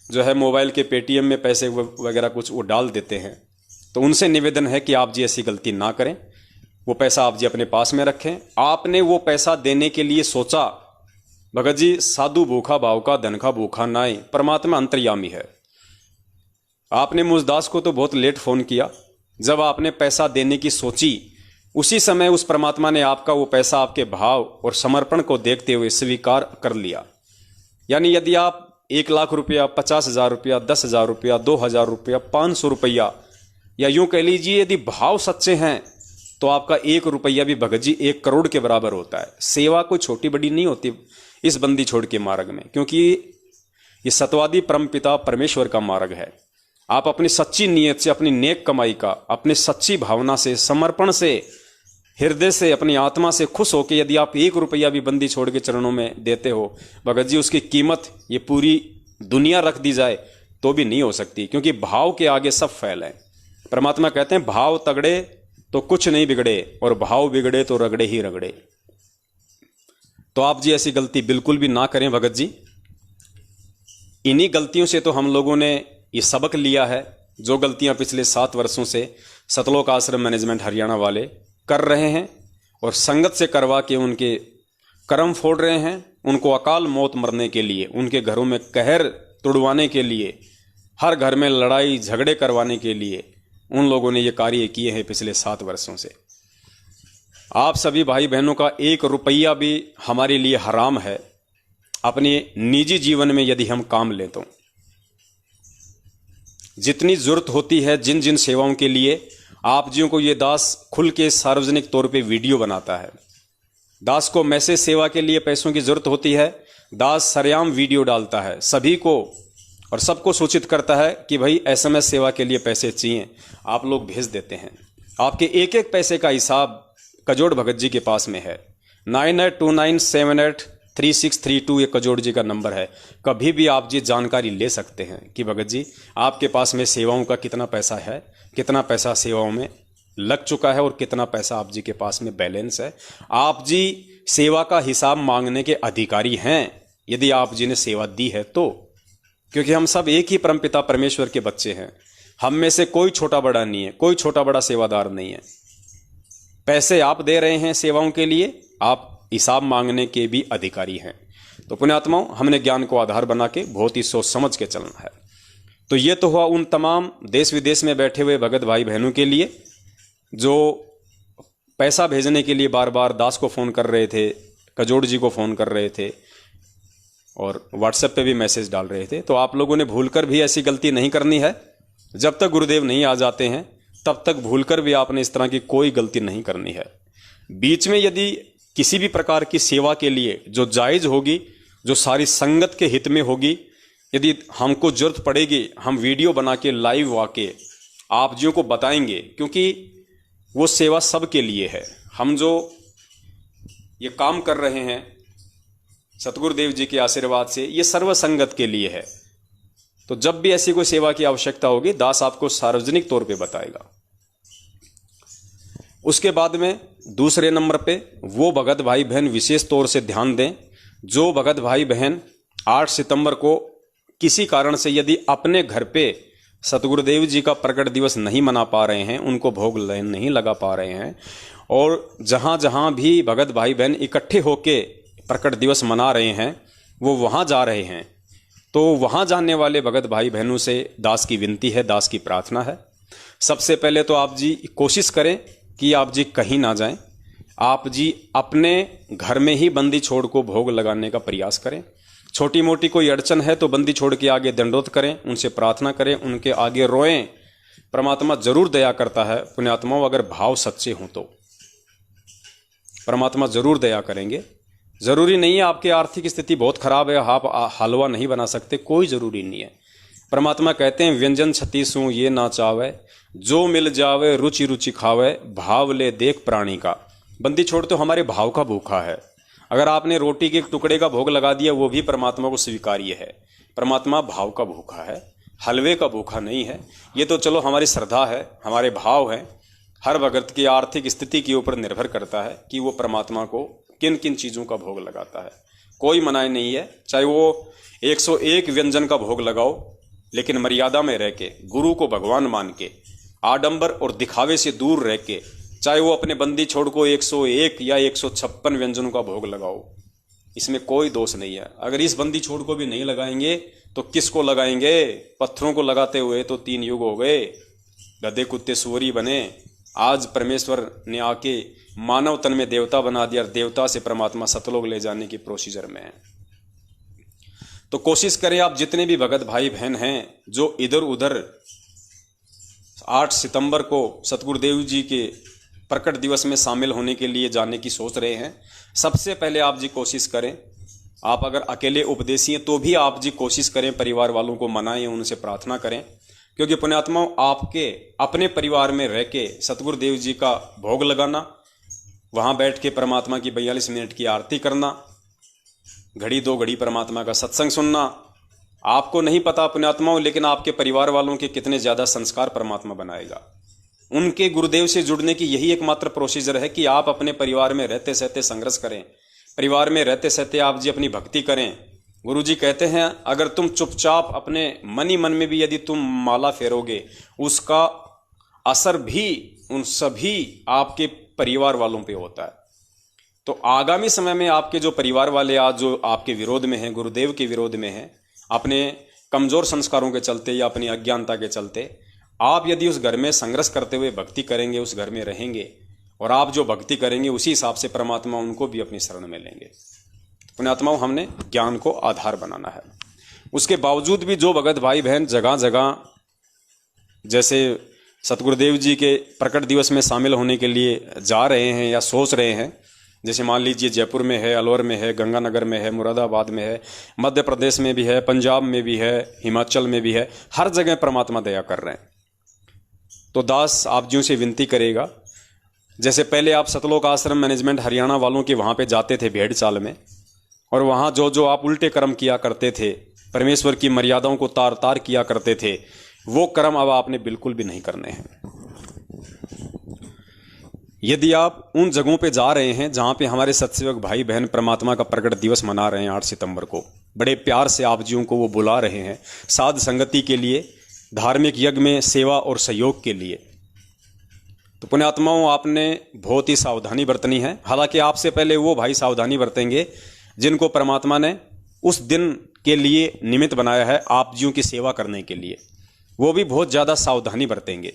Speaker 1: जो है मोबाइल के पेटीएम में पैसे वगैरह कुछ वो डाल देते हैं, तो उनसे निवेदन है कि आप जी ऐसी गलती ना करें, वो पैसा आप जी अपने पास में रखें। आपने वो पैसा देने के लिए सोचा, भगत जी साधु भूखा भाव का धन का भूखा नाई, परमात्मा अंतर्यामी है। आपने मुझ दास को तो बहुत लेट फोन किया, जब आपने पैसा देने की सोची उसी समय उस परमात्मा ने आपका वो पैसा आपके भाव और समर्पण को देखते हुए स्वीकार कर लिया। यानी यदि आप 1 लाख रुपया, 50,000 रुपया, 10,000 रुपया, 2,000 रुपया, 500 रुपया, या यूं कह लीजिए यदि भाव सच्चे हैं तो आपका 1 रुपया भी भगत जी 1 करोड़ के बराबर होता है। सेवा कोई छोटी बड़ी नहीं होती इस बंदी छोड़ के मार्ग में, क्योंकि ये सतवादी परमपिता परमेश्वर का मार्ग है। आप अपनी सच्ची नीयत से, अपनी नेक कमाई का, अपनी सच्ची भावना से, समर्पण से, हृदय से, अपनी आत्मा से खुश होकर यदि आप 1 रुपया भी बंदी छोड़ के चरणों में देते हो भगत जी, उसकी कीमत ये पूरी दुनिया रख दी जाए तो भी नहीं हो सकती, क्योंकि भाव के आगे सब फैल है। परमात्मा कहते हैं भाव तगड़े तो कुछ नहीं बिगड़े, और भाव बिगड़े तो रगड़े ही रगड़े। तो आप जी ऐसी गलती बिल्कुल भी ना करें भगत जी। इन्हीं गलतियों से तो हम लोगों ने ये सबक लिया है, जो गलतियां पिछले 7 वर्षों से सतलोक आश्रम मैनेजमेंट हरियाणा वाले कर रहे हैं और संगत से करवा के उनके कर्म फोड़ रहे हैं, उनको अकाल मौत मरने के लिए, उनके घरों में कहर तुड़वाने के लिए, हर घर में लड़ाई झगड़े करवाने के लिए उन लोगों ने ये कार्य किए हैं पिछले 7 वर्षों से। आप सभी भाई बहनों का 1 रुपया भी हमारे लिए हराम है अपने निजी जीवन में यदि हम काम लें तो। जितनी जरूरत होती है जिन जिन सेवाओं के लिए, आप जियों को ये दास खुल के सार्वजनिक तौर पे वीडियो बनाता है। दास को मैसेज सेवा के लिए पैसों की जरूरत होती है, दास सरेआम वीडियो डालता है, सभी को और सबको सूचित करता है कि भाई SMS सेवा के लिए पैसे चाहिए, आप लोग भेज देते हैं। आपके एक एक पैसे का हिसाब कजोड़ भगत जी के पास में है। 9829783632 ये कजोड़ जी का नंबर है। कभी भी आप जी जानकारी ले सकते हैं कि भगत जी आपके पास में सेवाओं का कितना पैसा है, कितना पैसा सेवाओं में लग चुका है और कितना पैसा आप जी के पास में बैलेंस है। आप जी सेवा का हिसाब मांगने के अधिकारी हैं यदि आप जी ने सेवा दी है तो, क्योंकि हम सब एक ही परमपिता परमेश्वर के बच्चे हैं। हम में से कोई छोटा बड़ा नहीं है, कोई छोटा बड़ा सेवादार नहीं है। पैसे आप दे रहे हैं सेवाओं के लिए, आप हिसाब मांगने के भी अधिकारी हैं। तो पुण्यात्माओं, हमने ज्ञान को आधार बना के बहुत ही सोच समझ के चलना है। तो ये तो हुआ उन तमाम देश विदेश में बैठे हुए भगत भाई बहनों के लिए जो पैसा भेजने के लिए बार बार दास को फ़ोन कर रहे थे, कजोड़ जी को फ़ोन कर रहे थे और व्हाट्सएप पे भी मैसेज डाल रहे थे। तो आप लोगों ने भूलकर भी ऐसी गलती नहीं करनी है। जब तक गुरुदेव नहीं आ जाते हैं तब तक भूलकर भी आपने इस तरह की कोई गलती नहीं करनी है। बीच में यदि किसी भी प्रकार की सेवा के लिए जो जायज़ होगी, जो सारी संगत के हित में होगी, यदि हमको जरूरत पड़ेगी, हम वीडियो बना के लाइव आके आप जियों को बताएंगे, क्योंकि वो सेवा सब के लिए है। हम जो ये काम कर रहे हैं सतगुरुदेव जी के आशीर्वाद से, ये सर्व संगत के लिए है। तो जब भी ऐसी कोई सेवा की आवश्यकता होगी, दास आपको सार्वजनिक तौर पे बताएगा। उसके बाद में दूसरे नंबर पे वो भगत भाई बहन विशेष तौर से ध्यान दें, जो भगत भाई बहन 8 सितंबर को किसी कारण से यदि अपने घर पे सतगुरुदेव जी का प्रकट दिवस नहीं मना पा रहे हैं, उनको भोग नहीं लगा पा रहे हैं, और जहां जहां भी भगत भाई बहन इकट्ठे होके प्रकट दिवस मना रहे हैं वो वहां जा रहे हैं, तो वहां जाने वाले भगत भाई बहनों से दास की विनती है, दास की प्रार्थना है। सबसे पहले तो आप जी कोशिश करें कि आप जी कहीं ना जाएं, आप जी अपने घर में ही बंदी छोड़ को भोग लगाने का प्रयास करें। छोटी मोटी कोई अड़चन है तो बंदी छोड़ के आगे दंडोत करें, उनसे प्रार्थना करें, उनके आगे रोएं। परमात्मा जरूर दया करता है पुण्यात्माओं, अगर भाव सच्चे हों तो परमात्मा जरूर दया करेंगे। जरूरी नहीं है आपकी आर्थिक स्थिति बहुत खराब है, आप हलवा नहीं बना सकते, कोई जरूरी नहीं है। परमात्मा कहते हैं व्यंजन 36 ये ना चावे, जो मिल जावे रुचि रुचि खावे, भाव ले देख प्राणी का। बंदी छोड़ तो हमारे भाव का भूखा है। अगर आपने रोटी के एक टुकड़े का भोग लगा दिया वो भी परमात्मा को स्वीकार्य है। परमात्मा भाव का भूखा है, हलवे का भूखा नहीं है। ये तो चलो हमारी श्रद्धा है, हमारे भाव हैं। हर भगत की आर्थिक स्थिति के ऊपर निर्भर करता है कि वो परमात्मा को किन किन चीज़ों का भोग लगाता है। कोई मनाही नहीं है, चाहे वो 101 व्यंजन का भोग लगाओ, लेकिन मर्यादा में रह के, गुरु को भगवान मान के, आडंबर और दिखावे से दूर रह के, चाहे वो अपने बंदी छोड़ को 101 या 156 व्यंजनों का भोग लगाओ, इसमें कोई दोष नहीं है। अगर इस बंदी छोड़ को भी नहीं लगाएंगे तो किसको लगाएंगे? पत्थरों को लगाते हुए तो 3 युग हो गए, गधे कुत्ते सुअरी बने। आज परमेश्वर ने आके मानव तन में देवता बना दिया, देवता से परमात्मा सतलोक ले जाने की प्रोसीजर में है। तो कोशिश करें आप जितने भी भगत भाई बहन हैं जो इधर उधर 8 सितंबर को सतगुरुदेव जी के प्रकट दिवस में शामिल होने के लिए जाने की सोच रहे हैं, सबसे पहले आप जी कोशिश करें, आप अगर अकेले उपदेशी हैं तो भी आप जी कोशिश करें, परिवार वालों को मनाएं, उनसे प्रार्थना करें। क्योंकि पुण्यात्माओं, आपके अपने परिवार में रह के सतगुरुदेव जी का भोग लगाना, वहाँ बैठ के परमात्मा की 42 मिनट की आरती करना, घड़ी 2 घड़ी परमात्मा का सत्संग सुनना, आपको नहीं पता पुण्यात्माओं, लेकिन आपके परिवार वालों के कितने ज़्यादा संस्कार परमात्मा बनाएगा। उनके गुरुदेव से जुड़ने की यही एकमात्र प्रोसीजर है कि आप अपने परिवार में रहते सहते संघर्ष करें, परिवार में रहते सहते आप जी अपनी भक्ति करें। गुरु जी कहते हैं अगर तुम चुपचाप अपने मन ही मन में भी यदि तुम माला फेरोगे, उसका असर भी उन सभी आपके परिवार वालों पे होता है। तो आगामी समय में आपके जो परिवार वाले आज जो आपके विरोध में हैं, गुरुदेव के विरोध में हैं, अपने कमजोर संस्कारों के चलते या अपनी अज्ञानता के चलते, आप यदि उस घर में संघर्ष करते हुए भक्ति करेंगे, उस घर में रहेंगे और आप जो भक्ति करेंगे उसी हिसाब से परमात्मा उनको भी अपनी शरण में लेंगे। पुण्यात्माओं, हमने ज्ञान को आधार बनाना है। उसके बावजूद भी जो भगत भाई बहन जगह जगह जैसे सतगुरुदेव जी के प्रकट दिवस में शामिल होने के लिए जा रहे हैं या सोच रहे हैं, जैसे मान लीजिए जयपुर में है, अलवर में है, गंगानगर में है, मुरादाबाद में है, मध्य प्रदेश में भी है, पंजाब में भी है, हिमाचल में भी है, हर जगह परमात्मा दया कर रहे हैं। तो दास आप जियों से विनती करेगा, जैसे पहले आप सतलोक आश्रम मैनेजमेंट हरियाणा वालों के वहाँ पे जाते थे भेड़ चाल में, और वहाँ जो जो आप उल्टे कर्म किया करते थे, परमेश्वर की मर्यादाओं को तार तार किया करते थे, वो कर्म अब आपने बिल्कुल भी नहीं करने हैं। यदि आप उन जगहों पे जा रहे हैं जहाँ पे हमारे सत्सेवक भाई बहन परमात्मा का प्रकट दिवस मना रहे हैं 8 सितंबर को, बड़े प्यार से आप जियों को वो बुला रहे हैं साध संगति के लिए, धार्मिक यज्ञ में सेवा और सहयोग के लिए, तो पुण्यात्माओं आपने बहुत ही सावधानी बरतनी है। हालांकि आपसे पहले वो भाई सावधानी बरतेंगे जिनको परमात्मा ने उस दिन के लिए निमित्त बनाया है आप जियों की सेवा करने के लिए, वो भी बहुत ज़्यादा सावधानी बरतेंगे।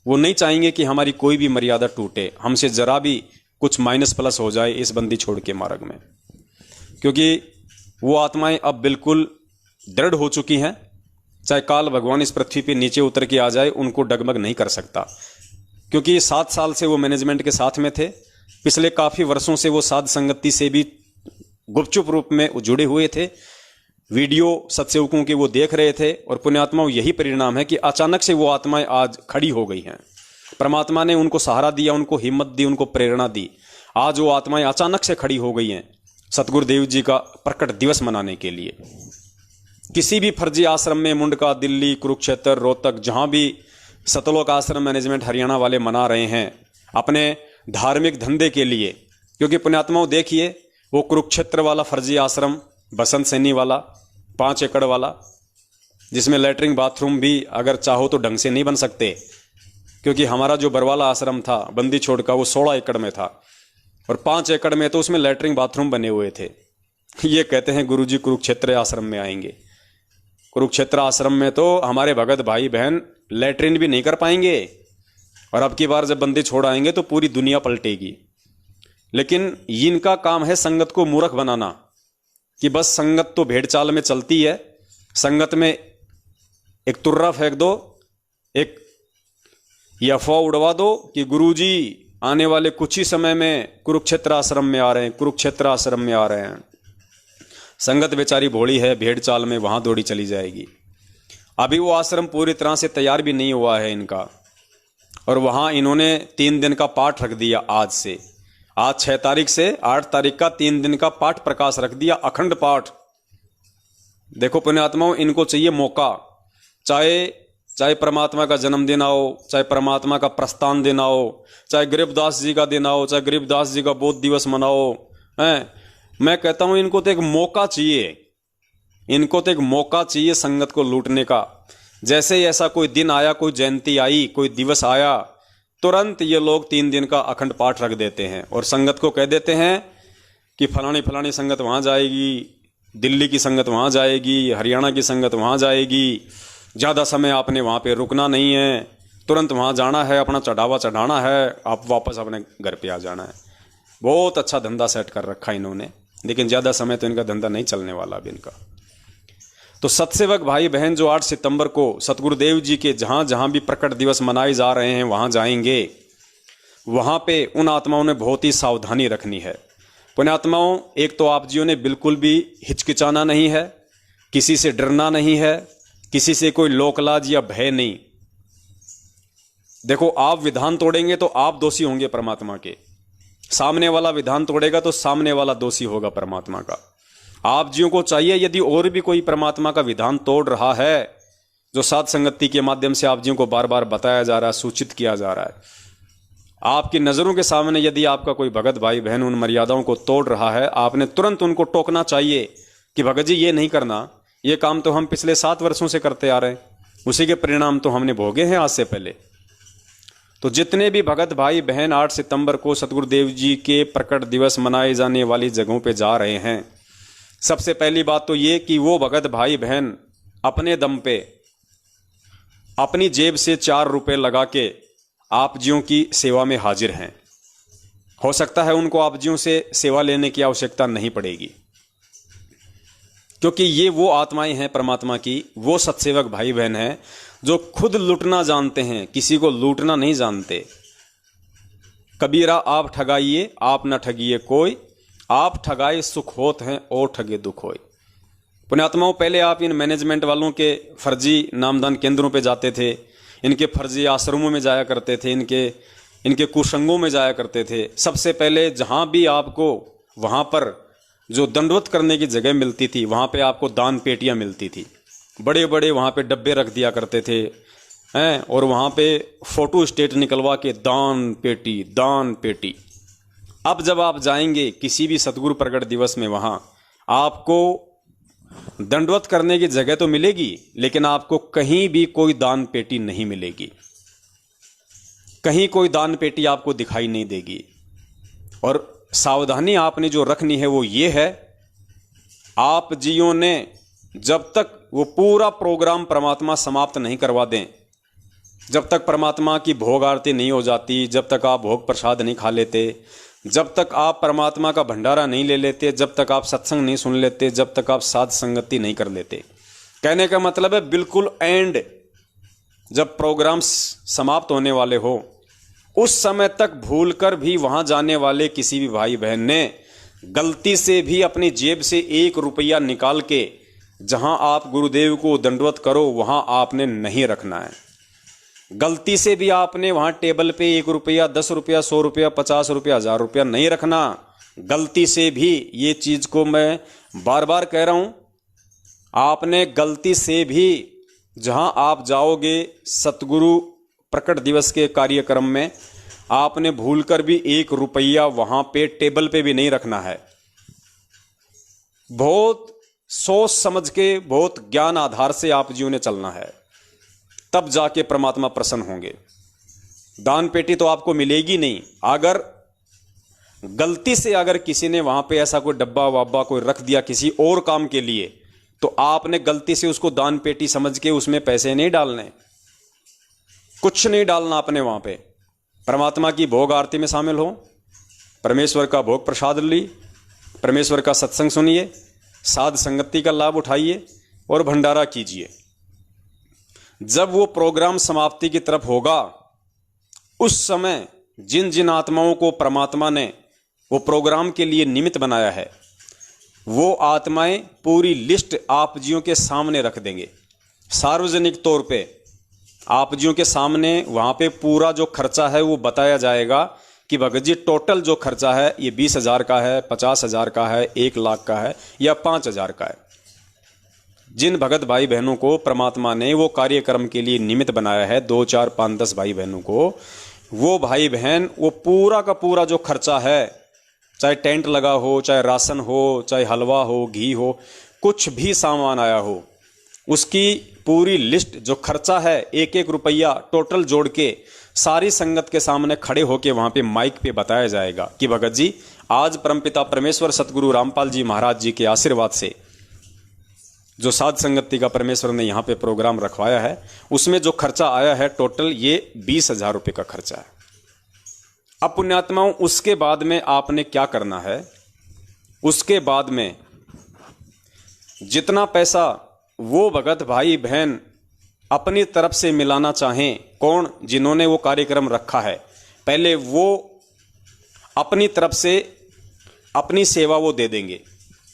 Speaker 1: वो नहीं चाहेंगे कि हमारी कोई भी मर्यादा टूटे, हमसे जरा भी कुछ माइनस प्लस हो जाए इस बंदी छोड़ के मार्ग में, क्योंकि वो आत्माएं अब बिल्कुल दृढ़ हो चुकी हैं। चाहे काल भगवान इस पृथ्वी पे नीचे उतर के आ जाए, उनको डगमग नहीं कर सकता, क्योंकि 7 साल से वो मैनेजमेंट के साथ में थे। पिछले काफ़ी वर्षों से वो साध संगति से भी गुपचुप रूप में जुड़े हुए थे, वीडियो सत्सेवकों के वो देख रहे थे, और पुण्यात्माओं यही परिणाम है कि अचानक से वो आत्माएं आज खड़ी हो गई हैं। परमात्मा ने उनको सहारा दिया, उनको हिम्मत दी, उनको प्रेरणा दी। आज वो आत्माएं अचानक से खड़ी हो गई हैं सतगुरुदेव जी का प्रकट दिवस मनाने के लिए। किसी भी फर्जी आश्रम में, मुंडका, दिल्ली, कुरुक्षेत्र, रोहतक, जहां भी सतलोक आश्रम मैनेजमेंट हरियाणा वाले मना रहे हैं अपने धार्मिक धंधे के लिए, क्योंकि पुण्यात्माओं देखिए वो कुरुक्षेत्र वाला फर्जी आश्रम, बसंत सैनी वाला 5 एकड़ वाला, जिसमें लैट्रिन बाथरूम भी अगर चाहो तो ढंग से नहीं बन सकते, क्योंकि हमारा जो बरवाला आश्रम था बंदी छोड़ का वो 16 एकड़ में था, और 5 एकड़ में तो उसमें लैट्रिन बाथरूम बने हुए थे। ये कहते हैं गुरुजी कुरुक्षेत्र आश्रम में आएंगे। कुरुक्षेत्र आश्रम में तो हमारे भगत भाई बहन लैट्रिन भी नहीं कर पाएंगे, और अब की बार जब बंदी छोड़ आएंगे तो पूरी दुनिया पलटेगी। लेकिन इनका काम है संगत को मूर्ख बनाना, कि बस संगत तो भेड़ चाल में चलती है, संगत में एक तुर्रा फेंक दो, एक ये अफवाह उड़वा दो कि गुरुजी आने वाले कुछ ही समय में कुरुक्षेत्र आश्रम में आ रहे हैं, कुरुक्षेत्र आश्रम में आ रहे हैं। संगत बेचारी भोली है, भेड़ चाल में वहां दौड़ी चली जाएगी। अभी वो आश्रम पूरी तरह से तैयार भी नहीं हुआ है इनका, और वहां इन्होंने 3 दिन का पाठ रख दिया। आज 6 तारीख से 8 तारीख का 3 दिन का पाठ प्रकाश रख दिया, अखंड पाठ। देखो पुण्यात्माओं, इनको चाहिए मौका, चाहे परमात्मा का जन्मदिन हो, चाहे परमात्मा का प्रस्थान दिन हो, चाहे गरीबदास जी का दिन हो, चाहे गरीबदास जी का बोध दिवस मनाओ, हैं। मैं कहता हूं इनको तो एक मौका चाहिए, इनको तो एक मौका चाहिए संगत को लूटने का। जैसे ही ऐसा कोई दिन आया, कोई जयंती आई, कोई दिवस आया, तुरंत ये लोग 3 दिन का अखंड पाठ रख देते हैं और संगत को कह देते हैं कि फलानी फलानी संगत वहाँ जाएगी, दिल्ली की संगत वहाँ जाएगी, हरियाणा की संगत वहाँ जाएगी, ज़्यादा समय आपने वहाँ पे रुकना नहीं है, तुरंत वहाँ जाना है, अपना चढ़ावा चढ़ाना है, आप वापस अपने घर पे आ जाना है। बहुत अच्छा धंधा सेट कर रखा इन्होंने, लेकिन ज़्यादा समय तो इनका धंधा नहीं चलने वाला अभी इनका। तो सत्सेवक भाई बहन जो 8 सितंबर को सतगुरुदेव जी के जहाँ जहाँ भी प्रकट दिवस मनाए जा रहे हैं वहाँ जाएंगे, वहाँ पे उन आत्माओं ने बहुत ही सावधानी रखनी है। पुण्यात्माओं, एक तो आप जियों ने बिल्कुल भी हिचकिचाना नहीं है, किसी से डरना नहीं है, किसी से कोई लोकलाज या भय नहीं। देखो, आप विधान तोड़ेंगे तो आप दोषी होंगे परमात्मा के, सामने वाला विधान तोड़ेगा तो सामने वाला दोषी होगा परमात्मा का। आप जियों को चाहिए, यदि और भी कोई परमात्मा का विधान तोड़ रहा है, जो साध संगति के माध्यम से आप जियों को बार बार बताया जा रहा है, सूचित किया जा रहा है, आपकी नज़रों के सामने यदि आपका कोई भगत भाई बहन उन मर्यादाओं को तोड़ रहा है, आपने तुरंत उनको टोकना चाहिए कि भगत जी ये नहीं करना, ये काम तो हम पिछले 7 वर्षों से करते आ रहे हैं, उसी के परिणाम तो हमने भोगे हैं आज से पहले। तो जितने भी भगत भाई बहन 8 सितंबर को सतगुरुदेव जी के प्रकट दिवस मनाए जाने वाली जगहों पे जा रहे हैं, सबसे पहली बात तो ये कि वो भगत भाई बहन अपने दम पे अपनी जेब से 4 रुपए लगा के आप जियों की सेवा में हाजिर हैं। हो सकता है उनको आप जियों से सेवा लेने की आवश्यकता नहीं पड़ेगी, क्योंकि ये वो आत्माएं हैं परमात्मा की, वो सत्सेवक भाई बहन हैं जो खुद लूटना जानते हैं, किसी को लूटना नहीं जानते। कबीरा आप ठगाइए आप न ठगिए कोई, आप ठगाए सुख होत हैं और ठगे दुख होए। पुण्यात्माओं, पहले आप इन मैनेजमेंट वालों के फर्जी नामदान केंद्रों पे जाते थे, इनके फर्जी आश्रमों में जाया करते थे, इनके कुसंगों में जाया करते थे। सबसे पहले जहां भी आपको वहां पर जो दंडवत करने की जगह मिलती थी, वहां पे आपको दान पेटियां मिलती थी, बड़े बड़े वहां पे डब्बे रख दिया करते थे हैं, और वहां पे फोटो स्टेट निकलवा के दान पेटी दान पेटी। अब जब आप जाएंगे किसी भी सतगुरु प्रकट दिवस में, वहां आपको दंडवत करने की जगह तो मिलेगी, लेकिन आपको कहीं भी कोई दान पेटी नहीं मिलेगी, कहीं कोई दान पेटी आपको दिखाई नहीं देगी। और सावधानी आपने जो रखनी है वो ये है, आप जियों ने जब तक वो पूरा प्रोग्राम परमात्मा समाप्त नहीं करवा दें, जब तक परमात्मा की भोग आरती नहीं हो जाती, जब तक आप भोग प्रसाद नहीं खा लेते, जब तक आप परमात्मा का भंडारा नहीं ले लेते, जब तक आप सत्संग नहीं सुन लेते, जब तक आप साध संगति नहीं कर लेते। कहने का मतलब है बिल्कुल एंड, जब प्रोग्राम समाप्त होने वाले हो उस समय तक भूलकर भी वहां जाने वाले किसी भी भाई बहन ने गलती से भी अपनी जेब से 1 रुपया निकाल के जहां आप गुरुदेव को दंडवत करो वहां आपने नहीं रखना है। गलती से भी आपने वहां टेबल पे 1 रुपया, 10 रुपया, 100 रुपया, 50 रुपया, 1000 रुपया नहीं रखना। गलती से भी, ये चीज को मैं बार बार कह रहा हूं, आपने गलती से भी जहां आप जाओगे सतगुरु प्रकट दिवस के कार्यक्रम में, आपने भूलकर भी 1 रुपया वहां पे टेबल पे भी नहीं रखना है। बहुत सोच समझ के, बहुत ज्ञान आधार से आप जीवन ने चलना है, तब जाके परमात्मा प्रसन्न होंगे। दान पेटी तो आपको मिलेगी नहीं। अगर गलती से अगर किसी ने वहां पे ऐसा कोई डब्बा वब्बा कोई रख दिया किसी और काम के लिए, तो आपने गलती से उसको दान पेटी समझ के उसमें पैसे नहीं डालने, कुछ नहीं डालना आपने। वहां पे परमात्मा की भोग आरती में शामिल हो, परमेश्वर का भोग प्रसाद ली, परमेश्वर का सत्संग सुनिए, साध संगति का लाभ उठाइए और भंडारा कीजिए। जब वो प्रोग्राम समाप्ति की तरफ होगा, उस समय जिन जिन आत्माओं को परमात्मा ने वो प्रोग्राम के लिए निमित्त बनाया है, वो आत्माएं पूरी लिस्ट आप जियों के सामने रख देंगे। सार्वजनिक तौर पे आप जियों के सामने वहां पे पूरा जो खर्चा है वो बताया जाएगा कि भगत जी टोटल जो खर्चा है ये 20,000 का है, 50,000 का है, 1 लाख का है या 5,000 का है। जिन भगत भाई बहनों को परमात्मा ने वो कार्यक्रम के लिए निमित्त बनाया है, 2, 4, 5, 10 भाई बहनों को, वो भाई बहन वो पूरा का पूरा जो खर्चा है, चाहे टेंट लगा हो, चाहे राशन हो, चाहे हलवा हो, घी हो, कुछ भी सामान आया हो, उसकी पूरी लिस्ट जो खर्चा है 1-1 रुपया टोटल जोड़ के सारी संगत के सामने खड़े होके वहां पे माइक पे बताया जाएगा कि भगत जी आज परमपिता परमेश्वर सतगुरु रामपाल जी महाराज जी के आशीर्वाद से जो साध संगति का परमेश्वर ने यहाँ पे प्रोग्राम रखवाया है, उसमें जो खर्चा आया है टोटल ये 20,000 रुपये का खर्चा है। अब पुण्यात्माओं, उसके बाद में आपने क्या करना है? उसके बाद में जितना पैसा वो भगत भाई बहन अपनी तरफ से मिलाना चाहें, कौन जिन्होंने वो कार्यक्रम रखा है, पहले वो अपनी तरफ से अपनी सेवा वो दे देंगे।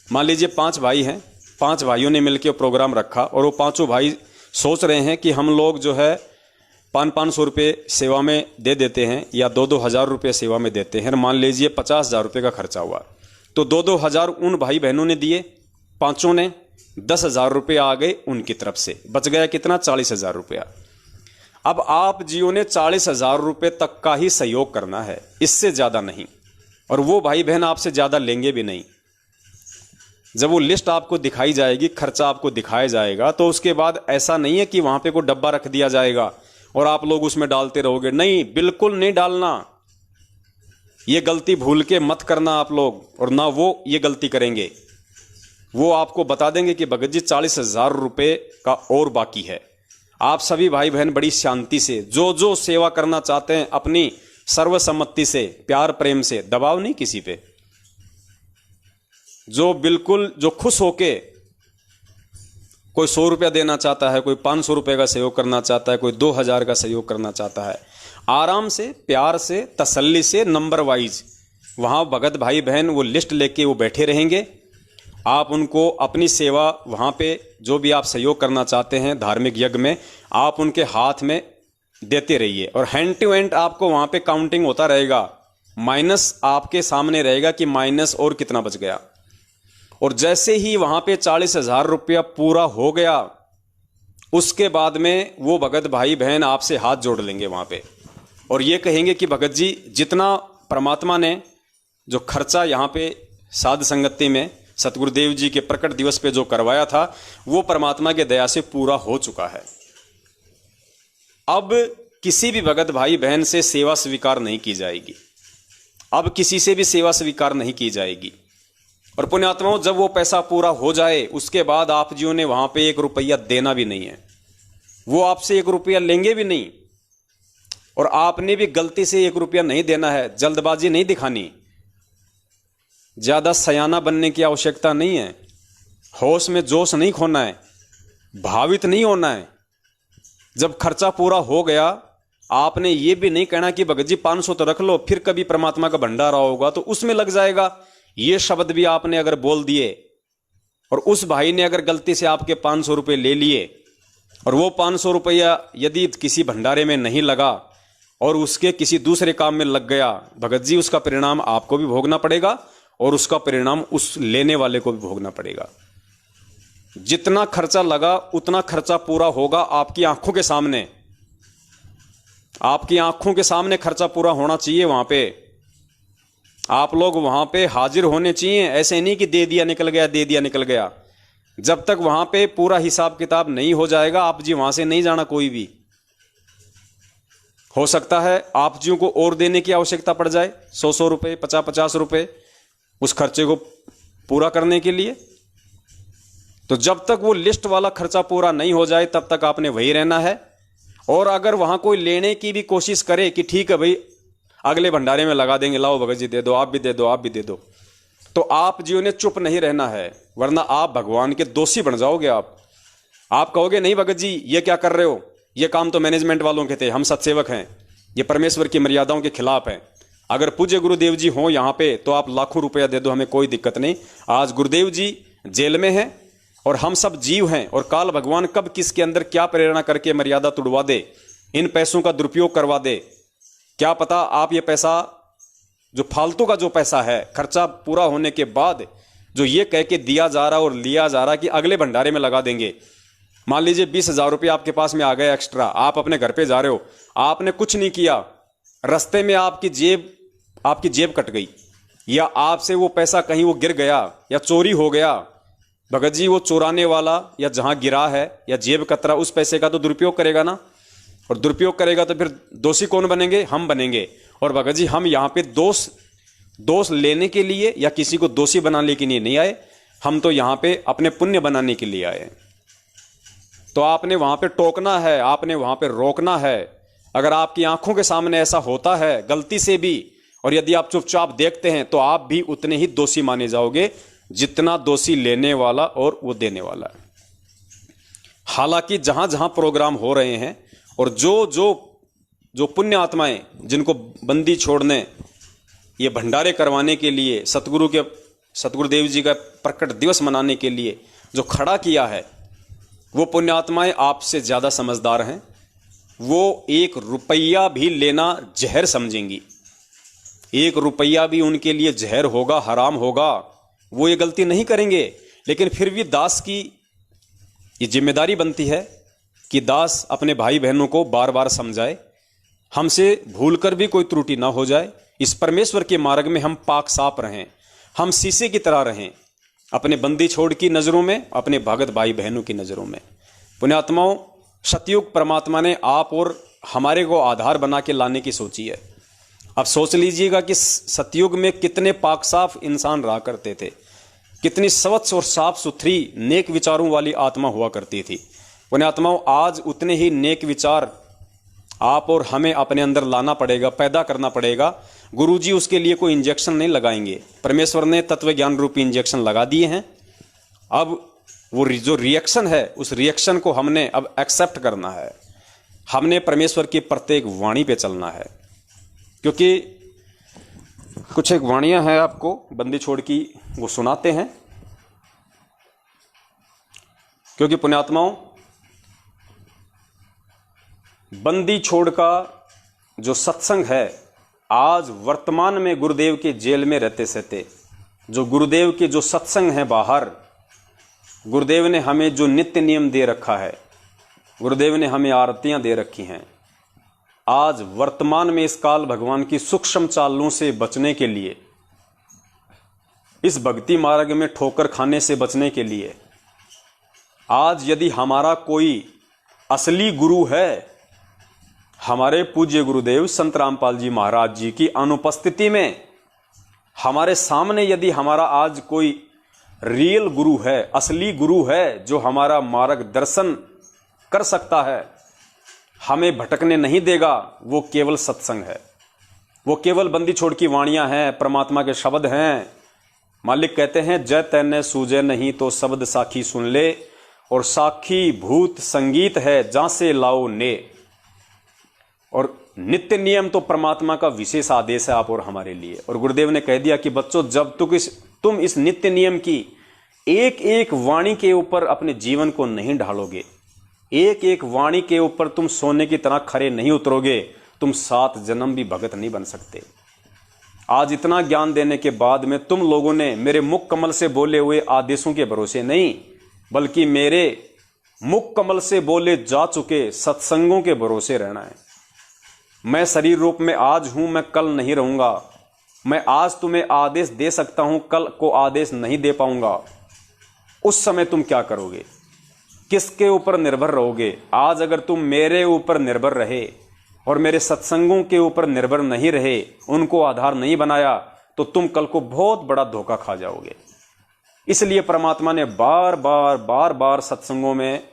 Speaker 1: मान लीजिए 5 भाई हैं, 5 भाइयों ने मिलकर प्रोग्राम रखा और वो 5 भाई सोच रहे हैं कि हम लोग जो है 500 रुपये सेवा में दे देते हैं या 2-2 हज़ार रुपये सेवा में देते हैं। मान लीजिए 50,000 रुपये का खर्चा हुआ, तो 2-2 हज़ार उन भाई बहनों ने दिए, 5 ने 10,000 रुपये आ गए उनकी तरफ से, बच गया कितना? 40,000 रुपया। अब आप जियो ने 40,000 रुपये तक का ही सहयोग करना है, इससे ज़्यादा नहीं, और वो भाई बहन आपसे ज़्यादा लेंगे भी नहीं। जब वो लिस्ट आपको दिखाई जाएगी, खर्चा आपको दिखाया जाएगा, तो उसके बाद ऐसा नहीं है कि वहां पे कोई डब्बा रख दिया जाएगा और आप लोग उसमें डालते रहोगे। नहीं, बिल्कुल नहीं डालना। ये गलती भूल के मत करना आप लोग, और ना वो ये गलती करेंगे। वो आपको बता देंगे कि भगत जी 40,000 रुपये का और बाकी है। आप सभी भाई बहन बड़ी शांति से जो जो सेवा करना चाहते हैं अपनी सर्वसम्मति से, प्यार प्रेम से, दबाव नहीं किसी पे, जो बिल्कुल जो खुश होके कोई 100 रुपया देना चाहता है, कोई 500 रुपये का सहयोग करना चाहता है, कोई 2000 का सहयोग करना चाहता है। आराम से, प्यार से, तसल्ली से, नंबर वाइज वहाँ भगत भाई बहन वो लिस्ट लेके वो बैठे रहेंगे। आप उनको अपनी सेवा वहाँ पे जो भी आप सहयोग करना चाहते हैं धार्मिक यज्ञ में, आप उनके हाथ में देते रहिए और हैंड टू हैंड आपको वहाँ पे काउंटिंग होता रहेगा। माइनस आपके सामने रहेगा कि माइनस और कितना बच गया। और जैसे ही वहाँ पे 40,000 रुपया पूरा हो गया, उसके बाद में वो भगत भाई बहन आपसे हाथ जोड़ लेंगे वहाँ पे और ये कहेंगे कि भगत जी, जितना परमात्मा ने जो खर्चा यहाँ पे साध संगति में सतगुरुदेव जी के प्रकट दिवस पे जो करवाया था, वो परमात्मा के दया से पूरा हो चुका है। अब किसी भी भगत भाई बहन से सेवा स्वीकार नहीं की जाएगी, अब किसी से भी सेवा स्वीकार नहीं की जाएगी। और पुण्यात्माओं, जब वो पैसा पूरा हो जाए उसके बाद आप जियों ने वहां पे 1 रुपया देना भी नहीं है, वो आपसे 1 रुपया लेंगे भी नहीं। और आपने भी गलती से 1 रुपया नहीं देना है, जल्दबाजी नहीं दिखानी, ज्यादा सयाना बनने की आवश्यकता नहीं है, होश में जोश नहीं खोना है, भावित नहीं होना है। जब खर्चा पूरा हो गया, आपने ये भी नहीं कहना कि भगत जी 500 तो रख लो, फिर कभी परमात्मा का भंडारा होगा तो उसमें लग जाएगा। ये शब्द भी आपने अगर बोल दिए और उस भाई ने अगर गलती से आपके 500 रुपये ले लिए और वो 500 रुपया यदि किसी भंडारे में नहीं लगा और उसके किसी दूसरे काम में लग गया, भगत जी उसका परिणाम आपको भी भोगना पड़ेगा और उसका परिणाम उस लेने वाले को भी भोगना पड़ेगा। जितना खर्चा लगा उतना खर्चा पूरा होगा आपकी आंखों के सामने, आपकी आंखों के सामने खर्चा पूरा होना चाहिए। वहां पे आप लोग वहां पे हाजिर होने चाहिए, ऐसे नहीं कि दे दिया निकल गया, दे दिया निकल गया। जब तक वहां पे पूरा हिसाब किताब नहीं हो जाएगा, आप जी वहां से नहीं जाना। कोई भी हो सकता है आप जियों को और देने की आवश्यकता पड़ जाए, 100 रुपये, 50 रुपये उस खर्चे को पूरा करने के लिए। तो जब तक वो लिस्ट वाला खर्चा पूरा नहीं हो जाए तब तक आपने वही रहना है। और अगर वहां कोई लेने की भी कोशिश करे कि ठीक है भाई अगले भंडारे में लगा देंगे, लाओ भगत जी दे दो, आप भी दे दो, आप भी दे दो, तो आप जियों ने चुप नहीं रहना है, वरना आप भगवान के दोषी बन जाओगे। आप कहोगे नहीं भगत जी ये क्या कर रहे हो, ये काम तो मैनेजमेंट वालों के थे, हम सत्सेवक हैं, ये परमेश्वर की मर्यादाओं के खिलाफ है। अगर पूज्य गुरुदेव जी हो यहाँ पे तो आप लाखों रुपया दे दो, हमें कोई दिक्कत नहीं। आज गुरुदेव जी जेल में हैं और हम सब जीव हैं, और काल भगवान कब किसके अंदर क्या प्रेरणा करके मर्यादा तुड़वा दे, इन पैसों का दुरुपयोग करवा दे। क्या पता आप ये पैसा जो फालतू का जो पैसा है, खर्चा पूरा होने के बाद जो ये कह के दिया जा रहा और लिया जा रहा कि अगले भंडारे में लगा देंगे। मान लीजिए 20,000 रुपये आपके पास में आ गए एक्स्ट्रा, आप अपने घर पे जा रहे हो, आपने कुछ नहीं किया, रास्ते में आपकी जेब कट गई या आपसे वो पैसा कहीं वो गिर गया या चोरी हो गया, भगत जी वो चोराने वाला या जहां गिरा है या जेब कतरा उस पैसे का तो दुरुपयोग करेगा ना, और दुरुपयोग करेगा तो फिर दोषी कौन बनेंगे, हम बनेंगे। और भगत जी हम यहाँ पे दोष लेने के लिए या किसी को दोषी बनाने के लिए नहीं आए, हम तो यहाँ पे अपने पुण्य बनाने के लिए आए। तो आपने वहां पे टोकना है, आपने वहां पे रोकना है। अगर आपकी आंखों के सामने ऐसा होता है गलती से भी, और यदि आप चुपचाप देखते हैं, तो आप भी उतने ही दोषी माने जाओगे जितना दोषी लेने वाला और वो देने वाला है। हालांकि जहां जहां प्रोग्राम हो रहे हैं और जो पुण्य आत्माएं जिनको बंदी छोड़ने, ये भंडारे करवाने के लिए, सतगुरुदेव जी का प्रकट दिवस मनाने के लिए जो खड़ा किया है, वो पुण्य आत्माएं आपसे ज्यादा समझदार हैं। वो 1 रुपया भी लेना जहर समझेंगी, 1 रुपया भी उनके लिए जहर होगा, हराम होगा, वो ये गलती नहीं करेंगे। लेकिन फिर भी दास की ये जिम्मेदारी बनती है कि दास अपने भाई बहनों को बार बार समझाए, हमसे भूल कर भी कोई त्रुटि ना हो जाए। इस परमेश्वर के मार्ग में हम पाक साफ रहें, हम शीशे की तरह रहें, अपने बंदी छोड़ की नज़रों में, अपने भगत भाई बहनों की नज़रों में। पुण्यात्माओं, सतयुग परमात्मा ने आप और हमारे को आधार बना के लाने की सोची है। अब सोच लीजिएगा कि सतयुग में कितने पाक साफ इंसान रहा करते थे, कितनी स्वच्छ और साफ सुथरी नेक विचारों वाली आत्मा हुआ करती थी। पुण्यात्माओं, आज उतने ही नेक विचार आप और हमें अपने अंदर लाना पड़ेगा, पैदा करना पड़ेगा। गुरुजी उसके लिए कोई इंजेक्शन नहीं लगाएंगे, परमेश्वर ने तत्व ज्ञान रूपी इंजेक्शन लगा दिए हैं। अब वो जो रिएक्शन है उस रिएक्शन को हमने अब एक्सेप्ट करना है। हमने परमेश्वर की प्रत्येक वाणी पे चलना है। क्योंकि कुछ एक वाणियां हैं आपको बंदी छोड़ की, वो सुनाते हैं। क्योंकि पुण्यात्माओं, बंदी छोड़ का जो सत्संग है, आज वर्तमान में गुरुदेव के जेल में रहते सहते जो गुरुदेव के जो सत्संग है बाहर, गुरुदेव ने हमें जो नित्य नियम दे रखा है, गुरुदेव ने हमें आरतियां दे रखी हैं, आज वर्तमान में इस काल भगवान की सूक्ष्म चालों से बचने के लिए, इस भक्ति मार्ग में ठोकर खाने से बचने के लिए, आज यदि हमारा कोई असली गुरु है, हमारे पूज्य गुरुदेव संत रामपाल जी महाराज जी की अनुपस्थिति में हमारे सामने यदि हमारा आज कोई रियल गुरु है, असली गुरु है, जो हमारा मार्गदर्शन कर सकता है, हमें भटकने नहीं देगा, वो केवल सत्संग है। वो केवल बंदी छोड़ की वाणियां हैं, परमात्मा के शब्द हैं। मालिक कहते हैं, जय तैने सूझे नहीं तो शब्द साखी सुन ले, और साखी भूत संगीत है जहां से लाओ ने। और नित्य नियम तो परमात्मा का विशेष आदेश है आप और हमारे लिए। और गुरुदेव ने कह दिया कि बच्चों, जब तक तुम इस नित्य नियम की एक एक वाणी के ऊपर अपने जीवन को नहीं ढालोगे, एक एक वाणी के ऊपर तुम सोने की तरह खरे नहीं उतरोगे, तुम 7 जन्म भी भगत नहीं बन सकते। आज इतना ज्ञान देने के बाद में तुम लोगों ने मेरे मुख कमल से बोले हुए आदेशों के भरोसे नहीं, बल्कि मेरे मुख कमल से बोले जा चुके सत्संगों के भरोसे रहना है। मैं शरीर रूप में आज हूं, मैं कल नहीं रहूंगा। मैं आज तुम्हें आदेश दे सकता हूं, कल को आदेश नहीं दे पाऊंगा। उस समय तुम क्या करोगे? किसके ऊपर निर्भर रहोगे? आज अगर तुम मेरे ऊपर निर्भर रहे और मेरे सत्संगों के ऊपर निर्भर नहीं रहे, उनको आधार नहीं बनाया, तो तुम कल को बहुत बड़ा धोखा खा जाओगे। इसलिए परमात्मा ने बार बार सत्संगों में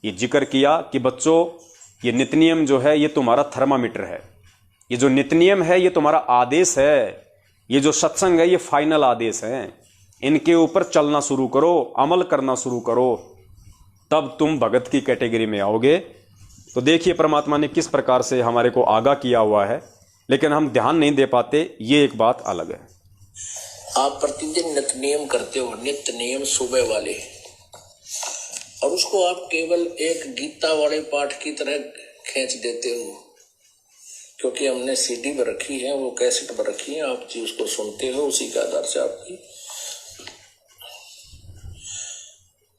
Speaker 1: ये जिक्र किया कि बच्चों, ये नित्य नियम जो है ये तुम्हारा थर्मामीटर है। ये जो नित्य नियम है ये तुम्हारा आदेश है। ये जो सत्संग है ये फाइनल आदेश है। इनके ऊपर चलना शुरू करो, अमल करना शुरू करो, तब तुम भगत की कैटेगरी में आओगे। तो देखिए परमात्मा ने किस प्रकार से हमारे को आगाह किया हुआ है, लेकिन हम ध्यान नहीं दे पाते, ये एक बात अलग है।
Speaker 2: आप प्रतिदिन नित्य नियम करते हो, नित्य नियम सुबह वाले, और उसको आप केवल एक गीता वाले पाठ की तरह खींच देते हो, क्योंकि हमने सीडी पर रखी है, वो कैसेट पर रखी है, आप जी उसको सुनते हो, उसी के आधार से आपकी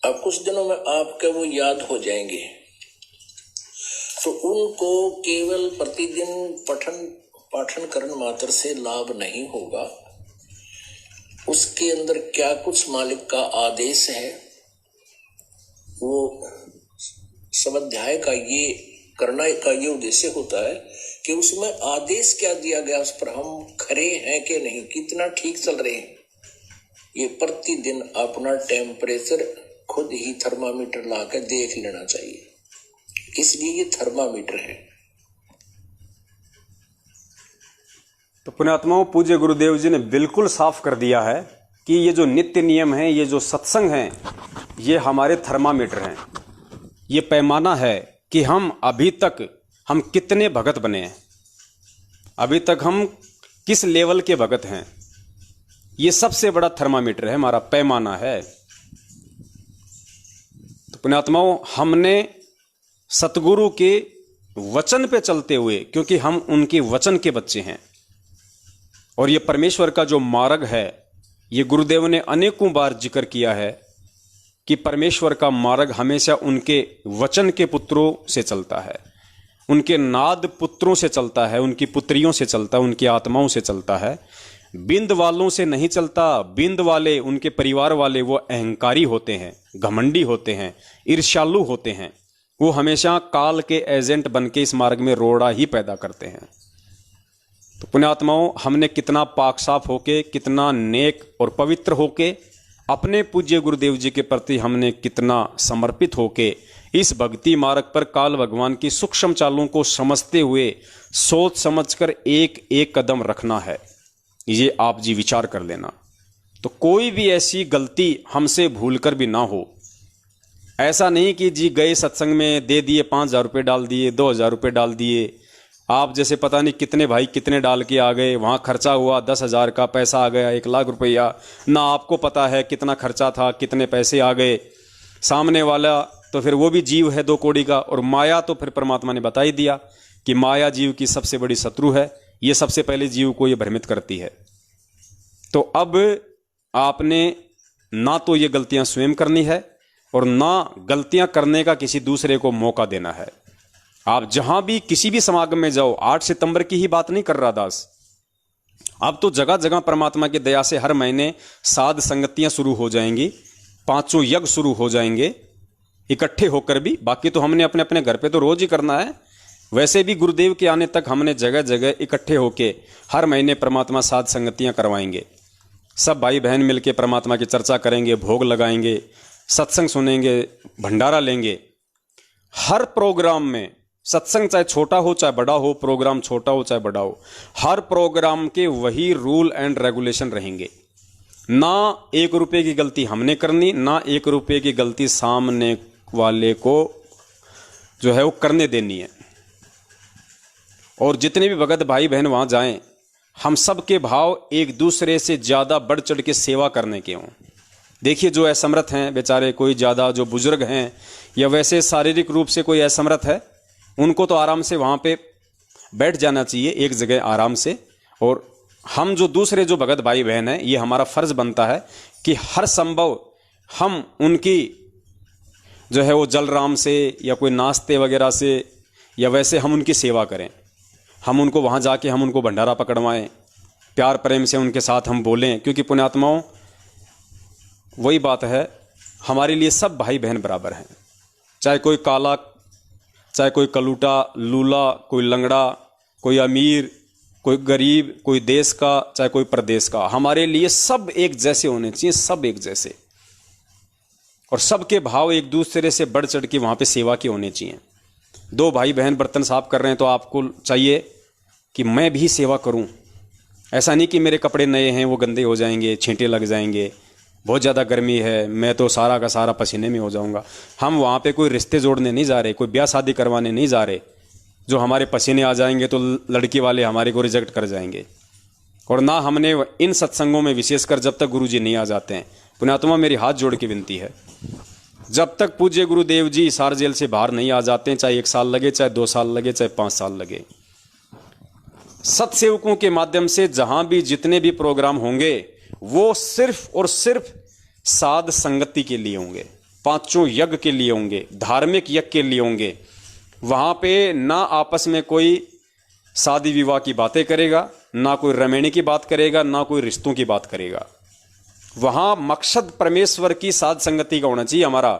Speaker 2: अब कुछ दिनों में आपके वो याद हो जाएंगे। तो उनको केवल प्रतिदिन पाठन करने मात्र से लाभ नहीं होगा। उसके अंदर क्या कुछ मालिक का आदेश है, वो स्वाध्याय का ये करना का ये उद्देश्य होता है कि उसमें आदेश क्या दिया गया, उस पर हम खरे हैं कि नहीं, कितना ठीक चल रहे हैं। ये प्रतिदिन अपना टेम्परेचर खुद ही थर्मामीटर लाकर देख लेना चाहिए। इसलिए ये थर्मामीटर है।
Speaker 1: तो पुण्यात्माओं, पूज्य गुरुदेव जी ने बिल्कुल साफ कर दिया है कि ये जो नित्य नियम है, ये जो सत्संग हैं, ये हमारे थर्मामीटर हैं। ये पैमाना है कि हम अभी तक हम कितने भगत बने हैं, अभी तक हम किस लेवल के भगत हैं। ये सबसे बड़ा थर्मामीटर है, हमारा पैमाना है। तो पुण्यात्माओं, हमने सतगुरु के वचन पे चलते हुए, क्योंकि हम उनके वचन के बच्चे हैं, और ये परमेश्वर का जो मार्ग है, ये गुरुदेव ने अनेकों बार जिक्र किया है कि परमेश्वर का मार्ग हमेशा उनके वचन के पुत्रों से चलता है, उनके नाद पुत्रों से चलता है, उनकी पुत्रियों से चलता है, उनकी आत्माओं से चलता है। बिंद वालों से नहीं चलता। बिंद वाले, उनके परिवार वाले, वो अहंकारी होते हैं, घमंडी होते हैं, ईर्ष्यालु होते हैं। वो हमेशा काल के एजेंट बन के इस मार्ग में रोड़ा ही पैदा करते हैं। तो पुण्यात्माओं, हमने कितना पाक साफ होके, कितना नेक और पवित्र होके, अपने पूज्य गुरुदेव जी के प्रति हमने कितना समर्पित होके इस भक्ति मार्ग पर काल भगवान की सूक्ष्म चालों को समझते हुए सोच समझकर एक एक कदम रखना है, ये आप जी विचार कर लेना। तो कोई भी ऐसी गलती हमसे भूलकर भी ना हो, ऐसा नहीं कि जी गए सत्संग में दे दिए 5,000 रुपये डाल दिए, 2,000 रुपये डाल दिए, आप जैसे पता नहीं कितने भाई कितने डाल के आ गए, वहाँ खर्चा हुआ 10,000 का पैसा आ गया 1,00,000 रुपया, ना आपको पता है कितना खर्चा था, कितने पैसे आ गए। सामने वाला तो फिर वो भी जीव है 2 कौड़ी का, और माया तो फिर परमात्मा ने बता ही दिया कि माया जीव की सबसे बड़ी शत्रु है, ये सबसे पहले जीव को ये भ्रमित करती है। तो अब आपने ना तो ये गलतियां स्वयं करनी है और ना गलतियां करने का किसी दूसरे को मौका देना है। आप जहां भी किसी भी समागम में जाओ, 8 सितंबर की ही बात नहीं कर रहा दास, अब तो जगह जगह परमात्मा की दया से हर महीने साध संगतियां शुरू हो जाएंगी, 5 यज्ञ शुरू हो जाएंगे इकट्ठे होकर भी। बाकी तो हमने अपने अपने घर पे तो रोज ही करना है, वैसे भी गुरुदेव के आने तक हमने जगह जगह इकट्ठे होके हर महीने परमात्मा साध संगतियां करवाएंगे। सब भाई बहन मिलके परमात्मा की चर्चा करेंगे, भोग लगाएंगे, सत्संग सुनेंगे, भंडारा लेंगे। हर प्रोग्राम में सत्संग चाहे छोटा हो चाहे बड़ा हो, प्रोग्राम छोटा हो चाहे बड़ा हो, हर प्रोग्राम के वही रूल एंड रेगुलेशन रहेंगे। ना 1 रुपये की गलती हमने करनी, ना 1 रुपये की गलती सामने वाले को जो है वो करने देनी है। और जितने भी भगत भाई बहन वहां जाएं, हम सब के भाव एक दूसरे से ज्यादा बढ़ चढ़ के सेवा करने के हों। देखिए जो असमर्थ हैं बेचारे, कोई ज्यादा जो बुजुर्ग हैं या वैसे शारीरिक रूप से कोई असमर्थ है, उनको तो आराम से वहां पे बैठ जाना चाहिए एक जगह आराम से। और हम जो दूसरे जो भगत भाई बहन हैं, ये हमारा फर्ज बनता है कि हर संभव हम उनकी जो है वो जलराम से या कोई नाश्ते वगैरह से या वैसे हम उनकी सेवा करें। हम उनको वहाँ जाके हम उनको भंडारा पकड़वाएं, प्यार प्रेम से उनके साथ हम बोलें, क्योंकि पुण्यात्माओं वही बात है, हमारे लिए सब भाई बहन बराबर हैं। चाहे कोई काला, चाहे कोई कलूटा लूला, कोई लंगड़ा, कोई अमीर, कोई गरीब, कोई देश का चाहे कोई प्रदेश का, हमारे लिए सब एक जैसे होने चाहिए, सब एक जैसे। और सबके भाव एक दूसरे से बढ़ चढ़ के वहाँ पे सेवा के होने चाहिए। 2 भाई बहन बर्तन साफ कर रहे हैं तो आपको चाहिए कि मैं भी सेवा करूं। ऐसा नहीं कि मेरे कपड़े नए हैं वो गंदे हो जाएंगे, छींटे लग जाएंगे, बहुत ज़्यादा गर्मी है, मैं तो सारा का सारा पसीने में हो जाऊंगा। हम वहाँ पे कोई रिश्ते जोड़ने नहीं जा रहे, कोई ब्याह शादी करवाने नहीं जा रहे, जो हमारे पसीने आ जाएंगे तो लड़की वाले हमारे को रिजेक्ट कर जाएंगे। और ना हमने इन सत्संगों में विशेषकर जब तक गुरु जी नहीं आ जाते हैं, पुण्यात्मा मेरी हाथ जोड़ के विनती है, जब तक पूज्य गुरुदेव जी हिसार जेल से बाहर नहीं आ जाते हैं, चाहे 1 साल लगे, चाहे 2 साल लगे, चाहे 5 साल लगे, सत्सेवकों के माध्यम से जहां भी जितने भी प्रोग्राम होंगे वो सिर्फ और सिर्फ साध संगति के लिए होंगे, 5 यज्ञ के लिए होंगे, धार्मिक यज्ञ के लिए होंगे। वहां पे ना आपस में कोई शादी विवाह की बातें करेगा, ना कोई रमेणी की बात करेगा, ना कोई रिश्तों की बात करेगा। वहां मकसद परमेश्वर की साध संगति का होना चाहिए हमारा,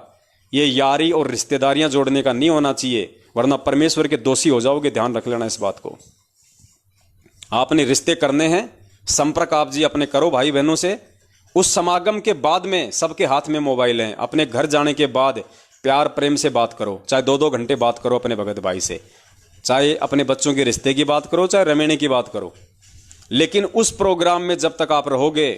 Speaker 1: ये यारी और रिश्तेदारियां जोड़ने का नहीं होना चाहिए, वरना परमेश्वर के दोषी हो जाओगे। ध्यान रख लेना इस बात को। आपने रिश्ते करने हैं, संपर्क आप जी अपने करो भाई बहनों से। उस समागम के बाद में सबके हाथ में मोबाइल हैं, अपने घर जाने के बाद प्यार प्रेम से बात करो, चाहे 2-2 घंटे बात करो अपने भगत भाई से, चाहे अपने बच्चों के रिश्ते की बात करो, चाहे रमेणे की बात करो। लेकिन उस प्रोग्राम में जब तक आप रहोगे,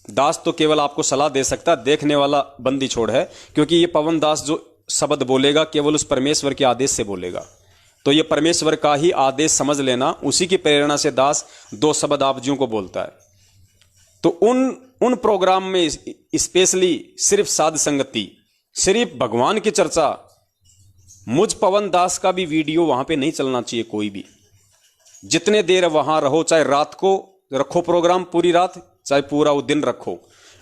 Speaker 1: दास तो केवल आपको सलाह दे सकता, देखने वाला बंदी छोड़ है, क्योंकि ये पवन दास जो शब्द बोलेगा केवल उस परमेश्वर के आदेश से बोलेगा। तो ये परमेश्वर का ही आदेश समझ लेना, उसी की प्रेरणा से दास 2 शब्द आप जियों को बोलता है। तो उन प्रोग्राम में स्पेशली सिर्फ साध संगति, सिर्फ भगवान की चर्चा, मुझ पवन दास का भी वीडियो वहां पे नहीं चलना चाहिए कोई भी। जितने देर वहां रहो, चाहे रात को रखो प्रोग्राम पूरी रात, चाहे पूरा वो दिन रखो,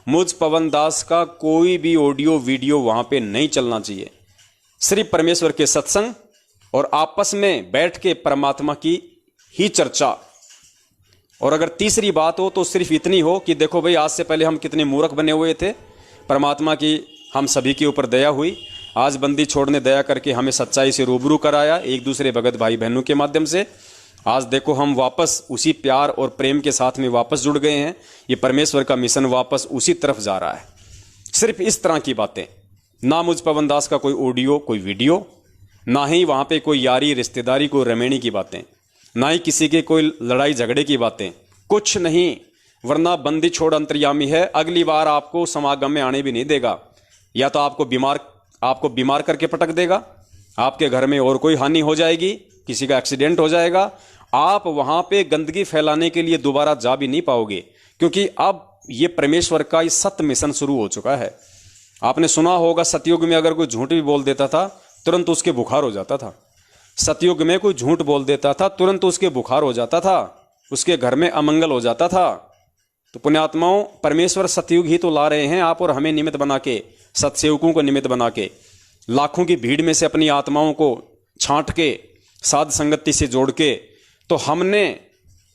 Speaker 1: मुझ पवन दास का कोई भी ऑडियो वीडियो वहां पे नहीं चलना चाहिए। सिर्फ परमेश्वर के सत्संग और आपस में बैठ के परमात्मा की ही चर्चा। और अगर तीसरी बात हो तो सिर्फ इतनी हो कि देखो भाई, आज से पहले हम कितने मूर्ख बने हुए थे, परमात्मा की हम सभी के ऊपर दया हुई, आज बंदी छोड़ने दया करके हमें सच्चाई से रूबरू कराया एक दूसरे भगत भाई बहनों के माध्यम से। आज देखो हम वापस उसी प्यार और प्रेम के साथ में वापस जुड़ गए हैं, ये परमेश्वर का मिशन वापस उसी तरफ जा रहा है। सिर्फ इस तरह की बातें, ना मुझ पवन दास का कोई ऑडियो कोई वीडियो, ना ही वहां पे कोई यारी रिश्तेदारी कोई रमेणी की बातें, ना ही किसी के कोई लड़ाई झगड़े की बातें, कुछ नहीं। वरना बंदी छोड़ अंतर्यामी है, अगली बार आपको समागम में आने भी नहीं देगा, या तो आपको बीमार आपको बीमार करके पटक देगा, आपके घर में और कोई हानि हो जाएगी, किसी का एक्सीडेंट हो जाएगा, आप वहां पे गंदगी फैलाने के लिए दोबारा जा भी नहीं पाओगे, क्योंकि अब ये परमेश्वर का ये सत्य मिशन शुरू हो चुका है। आपने सुना होगा सतयुग में अगर कोई झूठ भी बोल देता था तुरंत उसके बुखार हो जाता था। सतयुग में कोई झूठ बोल देता था तुरंत उसके बुखार हो जाता था, उसके घर में अमंगल हो जाता था। तो पुण्यात्माओं, परमेश्वर सतयुग ही तो ला रहे हैं आप और हमें निमित्त बना के, सत्सेवकों को निमित्त बना के, लाखों की भीड़ में से अपनी आत्माओं को छांट के साध संगति से जोड़ के। तो हमने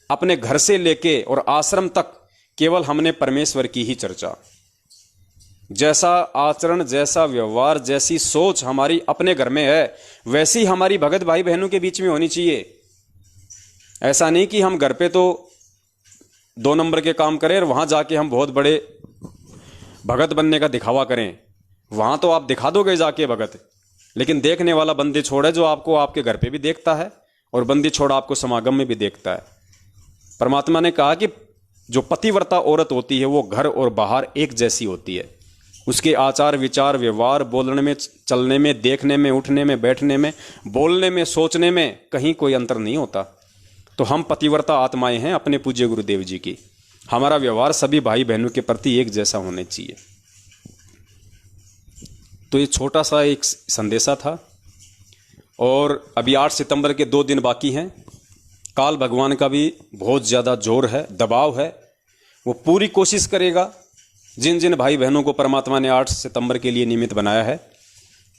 Speaker 1: अपने घर से लेके और आश्रम तक केवल हमने परमेश्वर की ही चर्चा, जैसा आचरण, जैसा व्यवहार, जैसी सोच हमारी अपने घर में है वैसी हमारी भगत भाई बहनों के बीच में होनी चाहिए। ऐसा नहीं कि हम घर पे तो 2 नंबर के काम करें और वहां जाके हम बहुत बड़े भगत बनने का दिखावा करें। वहां तो आप दिखा दोगे जाके भगत, लेकिन देखने वाला बंदी छोड़ है जो आपको आपके घर पे भी देखता है और बंदी छोड़ आपको समागम में भी देखता है। परमात्मा ने कहा कि जो पतिव्रता औरत होती है वो घर और बाहर एक जैसी होती है, उसके आचार विचार व्यवहार, बोलने में, चलने में, देखने में, उठने में, बैठने में, बोलने में, सोचने में कहीं कोई अंतर नहीं होता। तो हम पतिव्रता आत्माएं हैं अपने पूज्य गुरुदेव जी की। हमारा व्यवहार सभी भाई बहनों के प्रति एक जैसा होना चाहिए। तो ये छोटा सा एक संदेशा था। और अभी 8 सितंबर के 2 दिन बाकी हैं। काल भगवान का भी बहुत ज़्यादा जोर है, दबाव है। वो पूरी कोशिश करेगा जिन जिन भाई बहनों को परमात्मा ने 8 सितंबर के लिए निमित्त बनाया है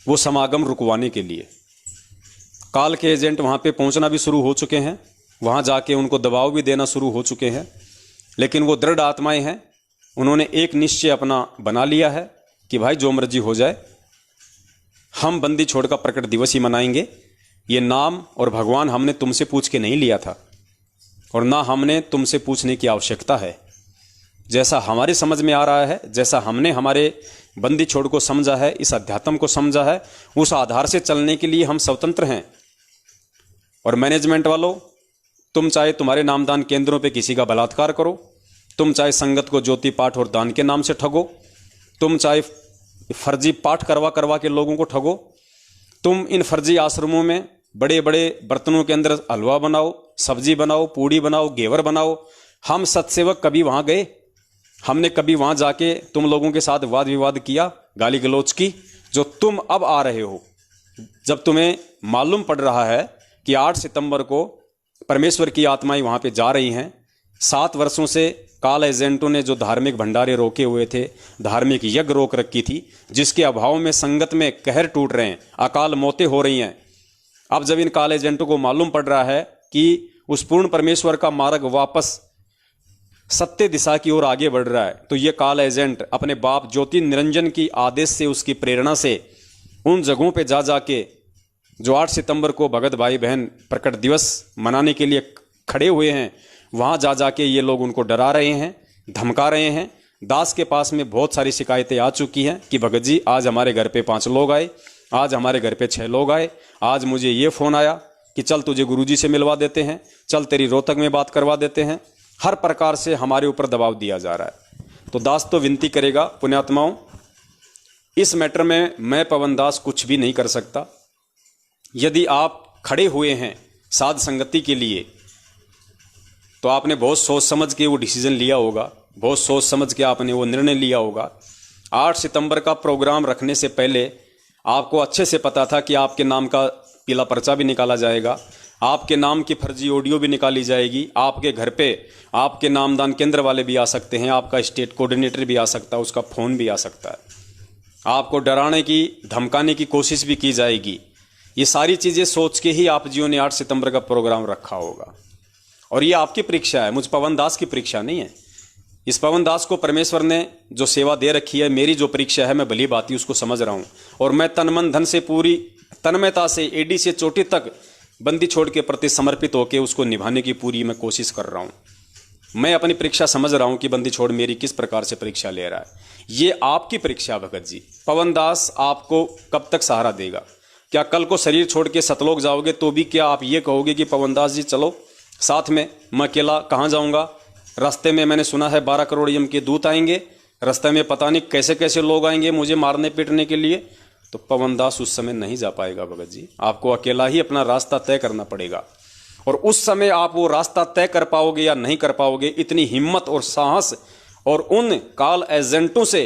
Speaker 1: वो समागम रुकवाने के लिए। काल के एजेंट वहाँ पे पहुँचना भी शुरू हो चुके हैं, वहाँ जाके उनको दबाव भी देना शुरू हो चुके हैं। लेकिन वो दृढ़ आत्माएं हैं, उन्होंने एक निश्चय अपना बना लिया है कि भाई जो मर्जी हो जाए, हम बंदी छोड़ का प्रकट दिवस ही मनाएंगे। ये नाम और भगवान हमने तुमसे पूछ के नहीं लिया था और ना हमने तुमसे पूछने की आवश्यकता है। जैसा हमारी समझ में आ रहा है, जैसा हमने हमारे बंदी छोड़ को समझा है, इस अध्यात्म को समझा है, उस आधार से चलने के लिए हम स्वतंत्र हैं। और मैनेजमेंट वालों, तुम चाहे तुम्हारे नामदान केंद्रों पे किसी का बलात्कार करो, तुम चाहे संगत को ज्योति पाठ और दान के नाम से ठगो, तुम चाहे फर्जी पाठ करवा करवा के लोगों को ठगो, तुम इन फर्जी आश्रमों में बड़े बड़े बर्तनों के अंदर हलवा बनाओ, सब्जी बनाओ, पूड़ी बनाओ, घेवर बनाओ। हम सत्सेवक कभी वहां गए? हमने कभी वहां जाके तुम लोगों के साथ वाद विवाद किया, गाली गलौज की? जो तुम अब आ रहे हो, जब तुम्हें मालूम पड़ रहा है कि 8 सितंबर को परमेश्वर की आत्माएं वहां पे जा रही हैं। 7 वर्षों से काल एजेंटों ने जो धार्मिक भंडारे रोके हुए थे, धार्मिक यज्ञ रोक रखी थी, जिसके अभाव में संगत में कहर टूट रहे हैं, अकाल मौतें हो रही हैं। अब जब इन काल एजेंटों को मालूम पड़ रहा है कि उस पूर्ण परमेश्वर का मार्ग वापस सत्य दिशा की ओर आगे बढ़ रहा है, तो ये काल एजेंट अपने बाप ज्योति निरंजन की आदेश से, उसकी प्रेरणा से उन जगहों पे जा जाके जो 8 सितंबर को भगत भाई बहन प्रकट दिवस मनाने के लिए खड़े हुए हैं, वहां जा जाके ये लोग उनको डरा रहे हैं, धमका रहे हैं। दास के पास में बहुत सारी शिकायतें आ चुकी हैं कि भगत जी आज हमारे घर पे 5 लोग आए, आज हमारे घर पे 6 लोग आए, आज मुझे ये फ़ोन आया कि चल तुझे गुरुजी से मिलवा देते हैं, चल तेरी रोहतक में बात करवा देते हैं। हर प्रकार से हमारे ऊपर दबाव दिया जा रहा है। तो दास तो विनती करेगा, पुण्यात्माओं, इस मैटर में मैं पवन दास कुछ भी नहीं कर सकता। यदि आप खड़े हुए हैं साध संगति के लिए तो आपने बहुत सोच समझ के वो डिसीजन लिया होगा, बहुत सोच समझ के आपने वो निर्णय लिया होगा। 8 सितंबर का प्रोग्राम रखने से पहले आपको अच्छे से पता था कि आपके नाम का पीला पर्चा भी निकाला जाएगा, आपके नाम की फर्जी ऑडियो भी निकाली जाएगी, आपके घर पे आपके नामदान केंद्र वाले भी आ सकते हैं, आपका स्टेट कोऑर्डिनेटर भी आ सकता है, उसका फ़ोन भी आ सकता है, आपको डराने की धमकाने की कोशिश भी की जाएगी। ये सारी चीज़ें सोच के ही आप जियो ने 8 सितंबर का प्रोग्राम रखा होगा। और ये आपकी परीक्षा है, मुझ पवन दास की परीक्षा नहीं है। इस पवन दास को परमेश्वर ने जो सेवा दे रखी है, मेरी जो परीक्षा है, मैं भली भांति उसको समझ रहा हूँ और मैं तन मन धन से पूरी तन्मयता से एडी से चोटी तक बंदी छोड़ के प्रति समर्पित होकर उसको निभाने की पूरी मैं कोशिश कर रहा हूँ। मैं अपनी परीक्षा समझ रहा हूँ कि बंदी छोड़ मेरी किस प्रकार से परीक्षा ले रहा है। ये आपकी परीक्षा भगत जी। पवन दास आपको कब तक सहारा देगा? क्या कल को शरीर छोड़ के सतलोक जाओगे तो भी क्या आप ये कहोगे कि पवन दास जी चलो साथ में, मैं अकेला कहाँ जाऊँगा? रास्ते में मैंने सुना है 12 करोड़ यम के दूत आएंगे, रास्ते में पता नहीं कैसे कैसे लोग आएंगे मुझे मारने पीटने के लिए, तो पवनदास उस समय नहीं जा पाएगा भगत जी। आपको अकेला ही अपना रास्ता तय करना पड़ेगा, और उस समय आप वो रास्ता तय कर पाओगे या नहीं कर पाओगे, इतनी हिम्मत और साहस और उन काल एजेंटों से,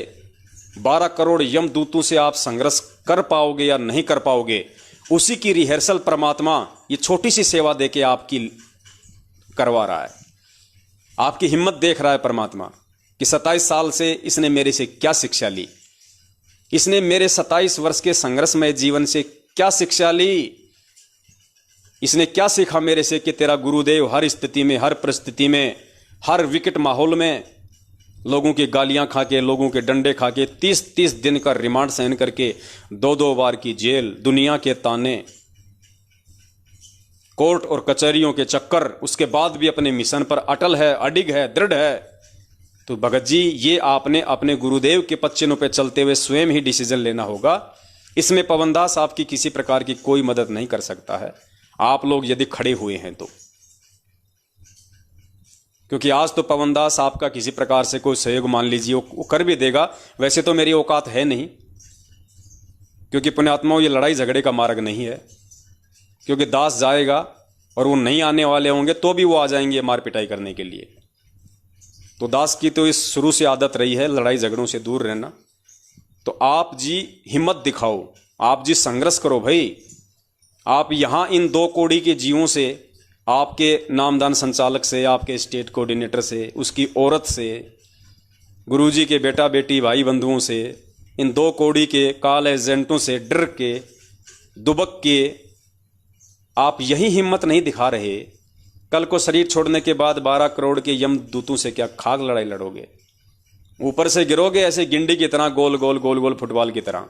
Speaker 1: 12 करोड़ यमदूतों से आप संघर्ष कर पाओगे या नहीं कर पाओगे, उसी की रिहर्सल परमात्मा ये छोटी सी सेवा देके आपकी करवा रहा है। आपकी हिम्मत देख रहा है परमात्मा कि 27 साल से इसने मेरे से क्या शिक्षा ली, इसने मेरे 27 वर्ष के संघर्षमय जीवन से क्या शिक्षा ली, इसने क्या सीखा मेरे से कि तेरा गुरुदेव हर स्थिति में, हर परिस्थिति में, हर विकट माहौल में लोगों की गालियां खा के, लोगों के डंडे खा के, 30-30 दिन का रिमांड सहन करके, 2-2 बार की जेल, दुनिया के ताने, कोर्ट और कचहरियों के चक्कर, उसके बाद भी अपने मिशन पर अटल है, अडिग है, दृढ़ है। तो भगत जी, ये आपने अपने गुरुदेव के पच्चीनों पे चलते हुए स्वयं ही डिसीजन लेना होगा। इसमें पवनदास आपकी किसी प्रकार की कोई मदद नहीं कर सकता है, आप लोग यदि खड़े हुए हैं तो। क्योंकि आज तो पवनदास आपका किसी प्रकार से कोई सहयोग मान लीजिए वो कर भी देगा, वैसे तो मेरी औकात है नहीं, क्योंकि पुण्यात्माओं ये लड़ाई झगड़े का मार्ग नहीं है। क्योंकि दास जाएगा और वो नहीं आने वाले होंगे तो भी वो आ जाएंगे मार पिटाई करने के लिए। तो दास की तो इस शुरू से आदत रही है लड़ाई झगड़ों से दूर रहना। तो आप जी हिम्मत दिखाओ, आप जी संघर्ष करो भाई। आप यहां इन 2 कौड़ी के जीवों से, आपके नामदान संचालक से, आपके स्टेट कोऑर्डिनेटर से, उसकी औरत से, गुरुजी के बेटा बेटी भाई बंधुओं से, इन 2 कौड़ी के काल एजेंटों से डर के, दुबक के आप यही हिम्मत नहीं दिखा रहे। कल को शरीर छोड़ने के बाद 12 करोड़ के यमदूतों से क्या खाक लड़ाई लड़ोगे? ऊपर से गिरोगे ऐसे गिंडी की तरह, गोल गोल गोल गोल फुटबॉल की तरह।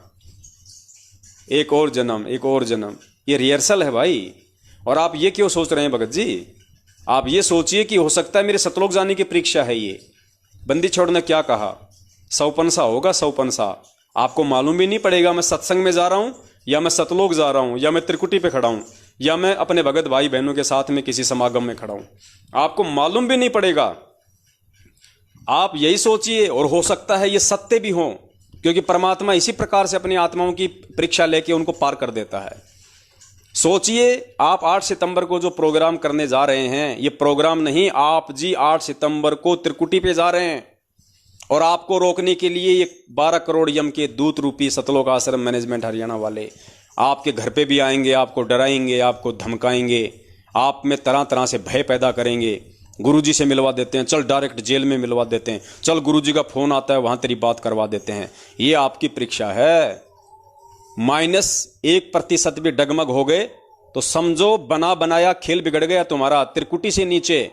Speaker 1: एक और जन्म, एक और जन्म, ये रिहर्सल है भाई। और आप ये क्यों सोच रहे हैं भगत जी? आप ये सोचिए कि हो सकता है मेरे सतलोक जाने की परीक्षा है ये। बंदी छोड़ ने क्या कहा? 100 होगा, 100। आपको मालूम भी नहीं पड़ेगा मैं सत्संग में जा रहा हूं या मैं सतलोक जा रहा हूं, या मैं त्रिकुटी पे खड़ा हूं, या मैं अपने भगत भाई बहनों के साथ में किसी समागम में खड़ा हूं। आपको मालूम भी नहीं पड़ेगा। आप यही सोचिए, और हो सकता है ये सत्य भी हो, क्योंकि परमात्मा इसी प्रकार से अपनी आत्माओं की परीक्षा लेके उनको पार कर देता है। सोचिए, आप 8 सितंबर को जो प्रोग्राम करने जा रहे हैं, ये प्रोग्राम नहीं, आप जी 8 सितंबर को त्रिकुटी पे जा रहे हैं, और आपको रोकने के लिए ये 12 करोड़ यम के दूत रूपी सतलोक आश्रम मैनेजमेंट हरियाणा वाले आपके घर पे भी आएंगे, आपको डराएंगे, आपको धमकाएंगे, आप में तरह तरह से भय पैदा करेंगे। गुरुजी से मिलवा देते हैं, चल डायरेक्ट जेल में मिलवा देते हैं, चल गुरुजी का फोन आता है वहां तेरी बात करवा देते हैं। ये आपकी परीक्षा है। -1% भी डगमग हो गए तो समझो बना बनाया खेल बिगड़ गया तुम्हारा, त्रिकुटी से नीचे।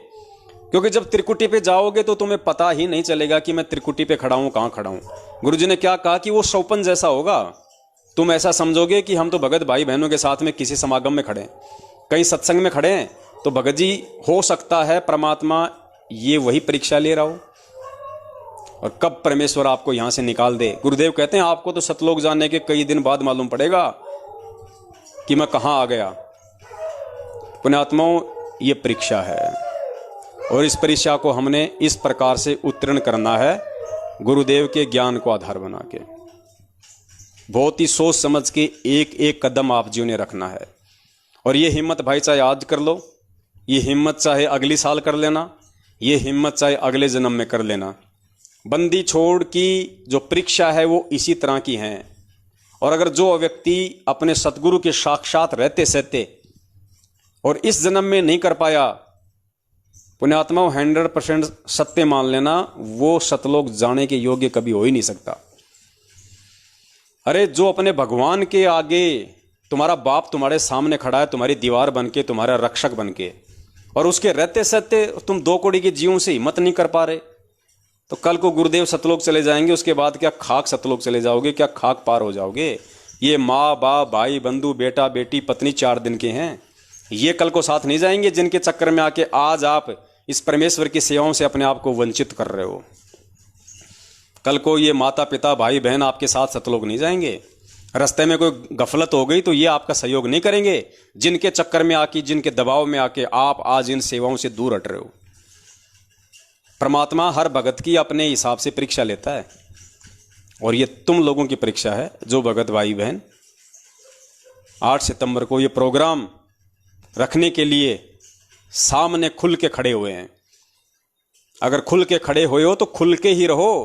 Speaker 1: क्योंकि जब त्रिकुटी पे जाओगे तो तुम्हें पता ही नहीं चलेगा कि मैं त्रिकुटी पे खड़ा हूं, कहां खड़ा हूं। गुरुजी ने क्या कहा कि वो शौपन जैसा होगा। तुम ऐसा समझोगे कि हम तो भगत भाई बहनों के साथ में किसी समागम में खड़े हैं, कहीं सत्संग में खड़े हैं। तो भगत जी, हो सकता है परमात्मा ये वही परीक्षा ले रहा हो, और कब परमेश्वर आपको यहां से निकाल दे। गुरुदेव कहते हैं आपको तो सतलोक जाने के कई दिन बाद मालूम पड़ेगा कि मैं कहां आ गया। पुण्यात्माओं, ये परीक्षा है, और इस परीक्षा को हमने इस प्रकार से उत्तीर्ण करना है, गुरुदेव के ज्ञान को आधार बना के। बहुत ही सोच समझ के एक एक कदम आप जी ने रखना है। और ये हिम्मत भाई चाहे आज कर लो, ये हिम्मत चाहे अगली साल कर लेना, ये हिम्मत चाहे अगले जन्म में कर लेना। बंदी छोड़ की जो परीक्षा है वो इसी तरह की है। और अगर जो व्यक्ति अपने सतगुरु के साक्षात रहते सहते और इस जन्म में नहीं कर पाया, पुण्यात्मा 100% सत्य मान लेना, वो सतलोक जाने के योग्य कभी हो ही नहीं सकता। अरे जो अपने भगवान के आगे, तुम्हारा बाप तुम्हारे सामने खड़ा है, तुम्हारी दीवार बन के, तुम्हारा रक्षक बन के, और उसके रहते सहते तुम 2 कौड़ी के जीवों से हिम्मत नहीं कर पा रहे, तो कल को गुरुदेव सतलोक चले जाएंगे, उसके बाद क्या खाक सतलोक चले जाओगे, क्या खाक पार हो जाओगे। ये माँ बाप भाई बंधु बेटा बेटी पत्नी 4 दिन के हैं, ये कल को साथ नहीं जाएंगे, जिनके चक्कर में आके आज आप इस परमेश्वर की सेवाओं से अपने आप को वंचित कर रहे हो। कल को ये माता पिता भाई बहन आपके साथ सतलोक नहीं जाएंगे। रास्ते में कोई गफलत हो गई तो ये आपका सहयोग नहीं करेंगे, जिनके चक्कर में आके, जिनके दबाव में आके आप आज इन सेवाओं से दूर हट रहे हो। परमात्मा हर भगत की अपने हिसाब से परीक्षा लेता है। और ये तुम लोगों की परीक्षा है जो भगत भाई बहन 8 सितंबर को ये प्रोग्राम रखने के लिए सामने खुल के खड़े हुए हैं। अगर खुल के खड़े हुए हो तो खुल के ही रहो।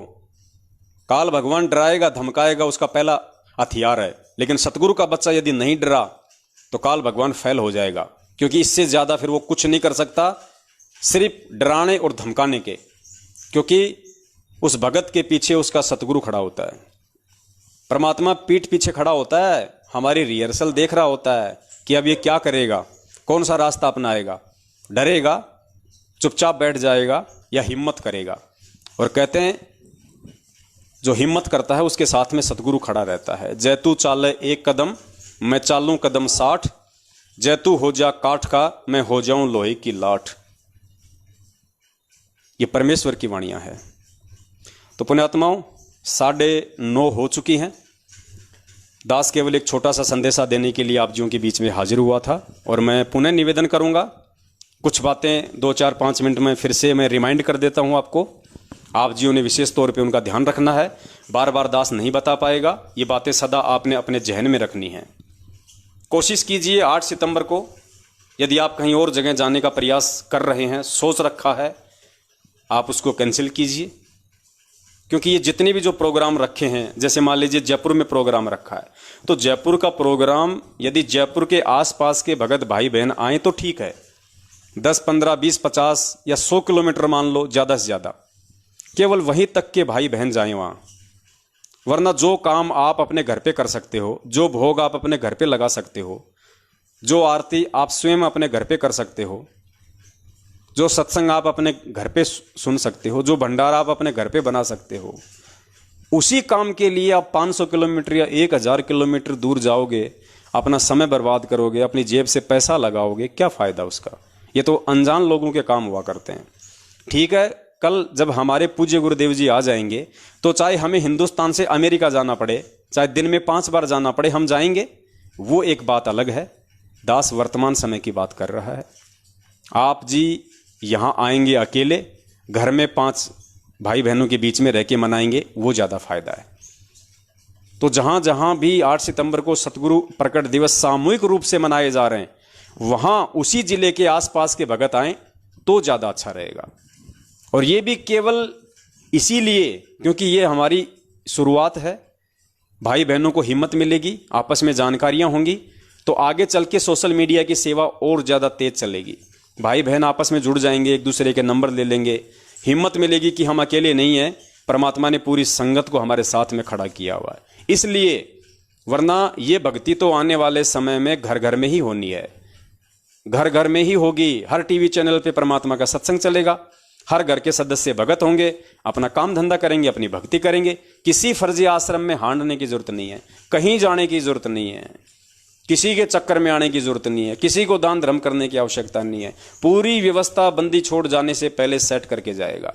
Speaker 1: काल भगवान डराएगा धमकाएगा, उसका पहला हथियार है, लेकिन सतगुरु का बच्चा यदि नहीं डरा तो काल भगवान फेल हो जाएगा, क्योंकि इससे ज्यादा फिर वो कुछ नहीं कर सकता सिर्फ डराने और धमकाने के, क्योंकि उस भगत के पीछे उसका सतगुरु खड़ा होता है। परमात्मा पीठ पीछे खड़ा होता है, हमारी रिहर्सल देख रहा होता है कि अब ये क्या करेगा, कौन सा रास्ता अपनाएगा, डरेगा, चुपचाप बैठ जाएगा या हिम्मत करेगा। और कहते हैं जो हिम्मत करता है उसके साथ में सतगुरु खड़ा रहता है। जैतू चाले एक कदम मैं चालूं कदम 60, जैतू हो जा काठ का मैं हो जाऊं लोहे की लाठ। ये परमेश्वर की वाणियां है। तो पुण्यात्माओं 9:30 हो चुकी हैं। दास केवल एक छोटा सा संदेशा देने के लिए आप जियों के बीच में हाजिर हुआ था, और मैं पुनः निवेदन करूंगा, कुछ बातें 2-4-5 मिनट में फिर से मैं रिमाइंड कर देता हूं आपको। आप जियों ने विशेष तौर पे उनका ध्यान रखना है। बार बार दास नहीं बता पाएगा, ये बातें सदा आपने अपने जहन में रखनी है। कोशिश कीजिए 8 सितंबर को, यदि आप कहीं और जगह जाने का प्रयास कर रहे हैं, सोच रखा है, आप उसको कैंसिल कीजिए। क्योंकि ये जितने भी जो प्रोग्राम रखे हैं, जैसे मान लीजिए जयपुर में प्रोग्राम रखा है, तो जयपुर का प्रोग्राम यदि जयपुर के आसपास के भगत भाई बहन आए तो ठीक है, 10, 15, 20, 50 या 100 किलोमीटर मान लो ज़्यादा से ज़्यादा, केवल वहीं तक के भाई बहन जाएं वहाँ। वरना जो काम आप अपने घर पे कर सकते हो, जो भोग आप अपने घर पे लगा सकते हो, जो आरती आप स्वयं अपने घर पे कर सकते हो, जो सत्संग आप अपने घर पे सुन सकते हो, जो भंडारा आप अपने घर पे बना सकते हो, उसी काम के लिए आप 500 किलोमीटर या 1000 किलोमीटर दूर जाओगे, अपना समय बर्बाद करोगे, अपनी जेब से पैसा लगाओगे, क्या फ़ायदा उसका। ये तो अनजान लोगों के काम हुआ करते हैं। ठीक है, कल जब हमारे पूज्य गुरुदेव जी आ जाएंगे तो चाहे हमें हिंदुस्तान से अमेरिका जाना पड़े, चाहे दिन में 5 बार जाना पड़े, हम जाएंगे, वो एक बात अलग है। दास वर्तमान समय की बात कर रहा है। आप जी यहाँ आएंगे अकेले, घर में 5 भाई बहनों के बीच में रह के मनाएंगे, वो ज़्यादा फायदा है। तो जहाँ जहाँ भी 8 सितंबर को सतगुरु प्रकट दिवस सामूहिक रूप से मनाए जा रहे हैं, वहाँ उसी जिले के आसपास के भगत आएं तो ज़्यादा अच्छा रहेगा। और ये भी केवल इसीलिए क्योंकि ये हमारी शुरुआत है, भाई बहनों को हिम्मत मिलेगी, आपस में जानकारियाँ होंगी, तो आगे चल के सोशल मीडिया की सेवा और ज़्यादा तेज चलेगी। भाई बहन आपस में जुड़ जाएंगे, एक दूसरे के नंबर ले लेंगे, हिम्मत मिलेगी कि हम अकेले नहीं हैं, परमात्मा ने पूरी संगत को हमारे साथ में खड़ा किया हुआ है। इसलिए, वरना ये भक्ति तो आने वाले समय में घर घर में ही होनी है, घर घर में ही होगी। हर टीवी चैनल पे परमात्मा का सत्संग चलेगा, हर घर के सदस्य भगत होंगे, अपना काम धंधा करेंगे, अपनी भक्ति करेंगे। किसी फर्जी आश्रम में हांडने की जरूरत नहीं है, कहीं जाने की जरूरत नहीं है, किसी के चक्कर में आने की जरूरत नहीं है, किसी को दान धर्म करने की आवश्यकता नहीं है। पूरी व्यवस्था बंदी छोड़ जाने से पहले सेट करके जाएगा,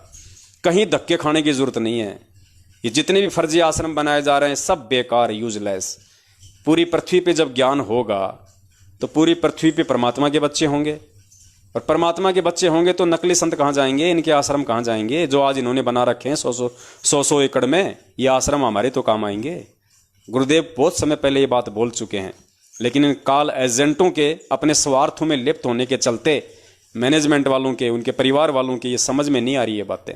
Speaker 1: कहीं धक्के खाने की जरूरत नहीं है। ये जितने भी फर्जी आश्रम बनाए जा रहे हैं सब बेकार, यूजलेस। पूरी पृथ्वी पे जब ज्ञान होगा तो पूरी पृथ्वी पे परमात्मा के बच्चे होंगे, और परमात्मा के बच्चे होंगे तो नकली संत कहाँ जाएंगे, इनके आश्रम कहाँ जाएंगे जो आज इन्होंने बना रखे हैं 100 एकड़ में। ये आश्रम हमारे तो काम आएंगे। गुरुदेव बहुत समय पहले ये बात बोल चुके हैं, लेकिन इन काल एजेंटों के अपने स्वार्थों में लिप्त होने के चलते मैनेजमेंट वालों के, उनके परिवार वालों के ये समझ में नहीं आ रही है बातें।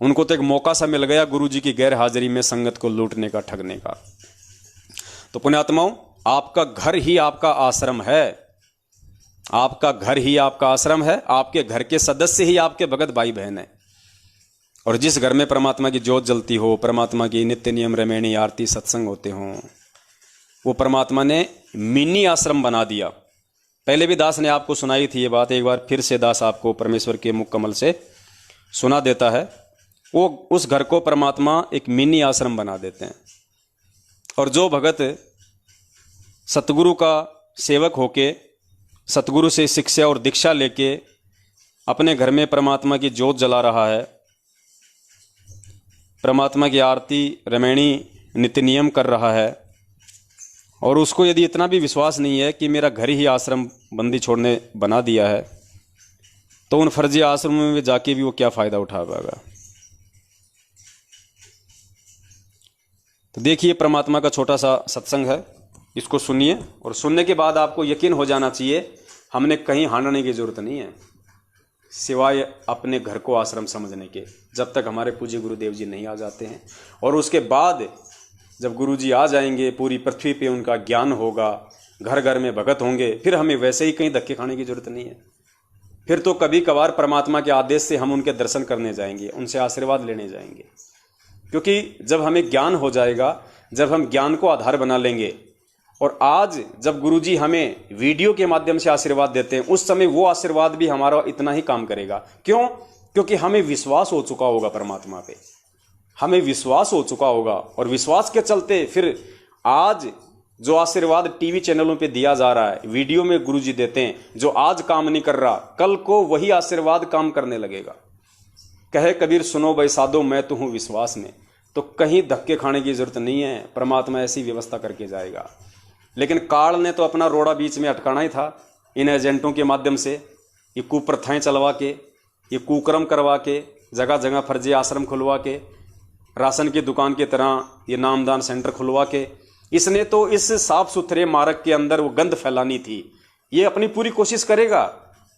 Speaker 1: उनको तो एक मौका सा मिल गया गुरु जी की गैर हाजिरी में संगत को लूटने का, ठगने का। तो पुण्यात्माओं, आपका घर ही आपका आश्रम है, आपका घर ही आपका आश्रम है, आपके घर के सदस्य ही आपके भगत भाई बहन है। और जिस घर में परमात्मा की ज्योत जलती हो, परमात्मा की नित्य नियम रमैणी आरती सत्संग होते हों, वो परमात्मा ने मिनी आश्रम बना दिया। पहले भी दास ने आपको सुनाई थी ये बात, एक बार फिर से दास आपको परमेश्वर के मुख कमल से सुना देता है। वो उस घर को परमात्मा एक मिनी आश्रम बना देते हैं। और जो भगत सतगुरु का सेवक होके, सतगुरु से शिक्षा और दीक्षा लेके अपने घर में परमात्मा की ज्योत जला रहा है, परमात्मा की आरती रमैणी नित्य नियम कर रहा है, और उसको यदि इतना भी विश्वास नहीं है कि मेरा घर ही आश्रम बंदी छोड़ने बना दिया है, तो उन फर्जी आश्रमों में जाके भी वो क्या फ़ायदा उठा पाएगा। तो देखिए, परमात्मा का छोटा सा सत्संग है, इसको सुनिए और सुनने के बाद आपको यकीन हो जाना चाहिए हमने कहीं हारने की जरूरत नहीं है, सिवाय अपने घर को आश्रम समझने के, जब तक हमारे पूज्य गुरुदेव जी नहीं आ जाते हैं। और उसके बाद जब गुरु जी आ जाएंगे, पूरी पृथ्वी पे उनका ज्ञान होगा, घर घर में भगत होंगे, फिर हमें वैसे ही कहीं धक्के खाने की जरूरत नहीं है। फिर तो कभी कभार परमात्मा के आदेश से हम उनके दर्शन करने जाएंगे, उनसे आशीर्वाद लेने जाएंगे। क्योंकि जब हमें ज्ञान हो जाएगा, जब हम ज्ञान को आधार बना लेंगे, और आज जब गुरुजी हमें वीडियो के माध्यम से आशीर्वाद देते हैं, उस समय वो आशीर्वाद भी हमारा इतना ही काम करेगा। क्यों? क्योंकि हमें विश्वास हो चुका होगा परमात्मा पे, हमें विश्वास हो चुका होगा, और विश्वास के चलते फिर आज जो आशीर्वाद टीवी चैनलों पे दिया जा रहा है, वीडियो में गुरुजी देते हैं, जो आज काम नहीं कर रहा, कल को वही आशीर्वाद काम करने लगेगा। कहे कबीर सुनो भाई साधो, मैं तो हूं विश्वास में। तो कहीं धक्के खाने की जरूरत नहीं है, परमात्मा ऐसी व्यवस्था करके जाएगा। लेकिन काल ने तो अपना रोड़ा बीच में अटकाना ही था, इन एजेंटों के माध्यम से, ये कुप्रथाएं चलवा के, ये कुकर्म करवा के, जगह जगह फर्जी आश्रम खुलवा के, राशन की दुकान की तरह ये नामदान सेंटर खुलवा के, इसने तो इस साफ सुथरे मार्ग के अंदर वो गंद फैलानी थी। ये अपनी पूरी कोशिश करेगा,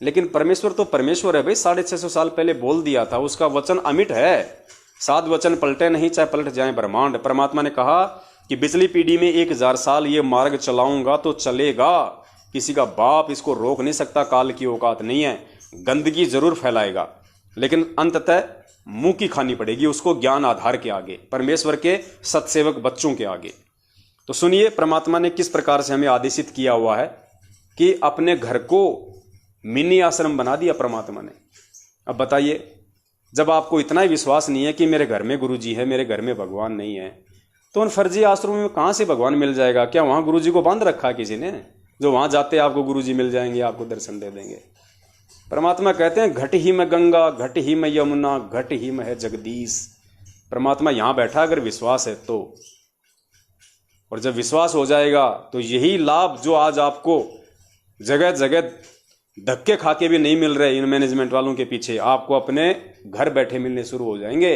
Speaker 1: लेकिन परमेश्वर तो परमेश्वर है भाई, 650 साल पहले बोल दिया था, उसका वचन अमिट है। 7 वचन पलटे नहीं, चाहे पलट जाए ब्रह्मांड। परमात्मा ने कहा कि पिछली पीढ़ी में 1000 साल ये मार्ग चलाऊंगा तो चलेगा, किसी का बाप इसको रोक नहीं सकता, काल की औकात नहीं है। गंदगी जरूर फैलाएगा, लेकिन अंततः मुंह की खानी पड़ेगी उसको, ज्ञान आधार के आगे, परमेश्वर के सत्सेवक बच्चों के आगे। तो सुनिए, परमात्मा ने किस प्रकार से हमें आदेशित किया हुआ है कि अपने घर को मिनी आश्रम बना दिया परमात्मा ने। अब बताइए, जब आपको इतना ही विश्वास नहीं है कि मेरे घर में गुरुजी है, मेरे घर में भगवान नहीं है, तो उन फर्जी आश्रमों में कहां से भगवान मिल जाएगा? क्या वहां गुरुजी को बांध रखा है किसी ने, जो वहां जाते आपको गुरुजी मिल जाएंगे, आपको दर्शन दे देंगे? परमात्मा कहते हैं घट ही में गंगा, घट ही में यमुना, घट ही में है जगदीश। परमात्मा यहां बैठा अगर विश्वास है तो। और जब विश्वास हो जाएगा तो यही लाभ जो आज आपको जगह जगह धक्के खा के भी नहीं मिल रहे इन मैनेजमेंट वालों के पीछे, आपको अपने घर बैठे मिलने शुरू हो जाएंगे।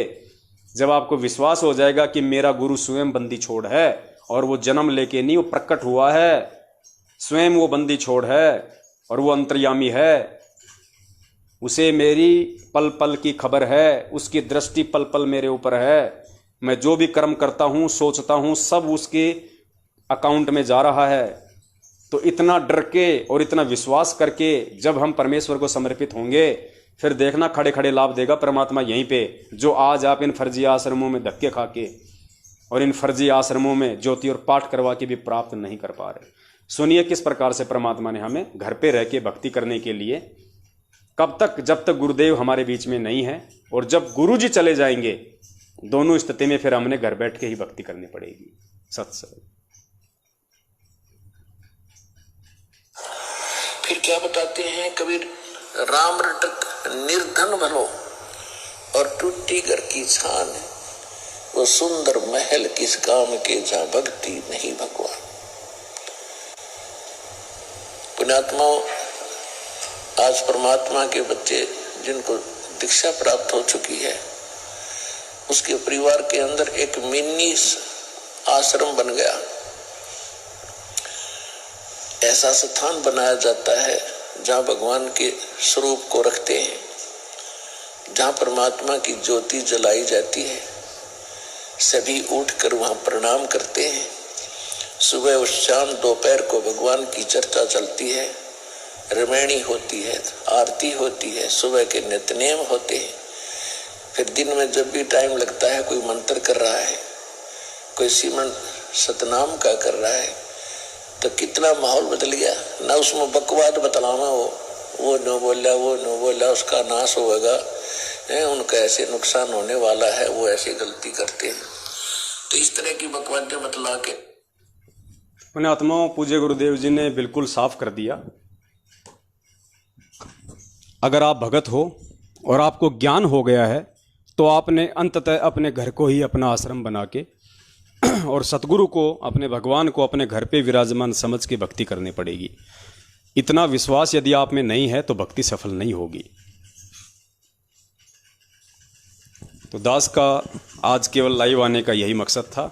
Speaker 1: जब आपको विश्वास हो जाएगा कि मेरा गुरु स्वयं बंदी छोड़ है, और वो जन्म लेके नहीं, वो प्रकट हुआ है, स्वयं वो बंदी छोड़ है और वो अंतर्यामी है, उसे मेरी पल पल की खबर है, उसकी दृष्टि पल पल मेरे ऊपर है, मैं जो भी कर्म करता हूं, सोचता हूं, सब उसके अकाउंट में जा रहा है। तो इतना डर के और इतना विश्वास करके जब हम परमेश्वर को समर्पित होंगे, फिर देखना खड़े खड़े लाभ देगा परमात्मा यहीं पे, जो आज आप इन फर्जी आश्रमों में धक्के खा के और इन फर्जी आश्रमों में ज्योति और पाठ करवा के भी प्राप्त नहीं कर पा रहे। सुनिए किस प्रकार से परमात्मा ने हमें घर पे रह के भक्ति करने के लिए, कब तक, जब तक गुरुदेव हमारे बीच में नहीं है, और जब गुरु जी चले जाएंगे, दोनों स्थिति में फिर हमने घर बैठ के ही भक्ति करनी पड़ेगी। सत्संग।
Speaker 2: फिर क्या बताते हैं कबीर, राम रटक निर्धन भलो और टूटी घर की छान, वो सुंदर महल किस काम के जहां भक्ति नहीं भगवान। पुण्यात्माओं, आज परमात्मा के बच्चे जिनको दीक्षा प्राप्त हो चुकी है, उसके परिवार के अंदर एक मिनी आश्रम बन गया। ऐसा स्थान बनाया जाता है जहां भगवान के स्वरूप को रखते हैं, जहां परमात्मा की ज्योति जलाई जाती है, सभी उठकर वहां प्रणाम करते हैं। सुबह और शाम दोपहर को भगवान की चर्चा चलती है, रमैणी होती है, आरती होती है, सुबह के नित्यनेम होते हैं। फिर दिन में जब भी टाइम लगता है, कोई मंत्र कर रहा है, कोई सिमरन सतनाम का कर रहा है, तो कितना माहौल बदल गया ना। उसमें बकवाद बतलाना, वो न बोला, वो न बोला, उसका नाश होगा, उनका ऐसे नुकसान होने वाला है, वो ऐसी गलती करते हैं। तो इस तरह की बकवाद बतला के
Speaker 1: पुण्यात्माओं, पूज्य गुरुदेव जी ने बिल्कुल साफ कर दिया। अगर आप भगत हो और आपको ज्ञान हो गया है, तो आपने अंततः अपने घर को ही अपना आश्रम बना के और सतगुरु को, अपने भगवान को अपने घर पे विराजमान समझ के भक्ति करनी पड़ेगी। इतना विश्वास यदि आप में नहीं है तो भक्ति सफल नहीं होगी। तो दास का आज केवल लाइव आने का यही मकसद था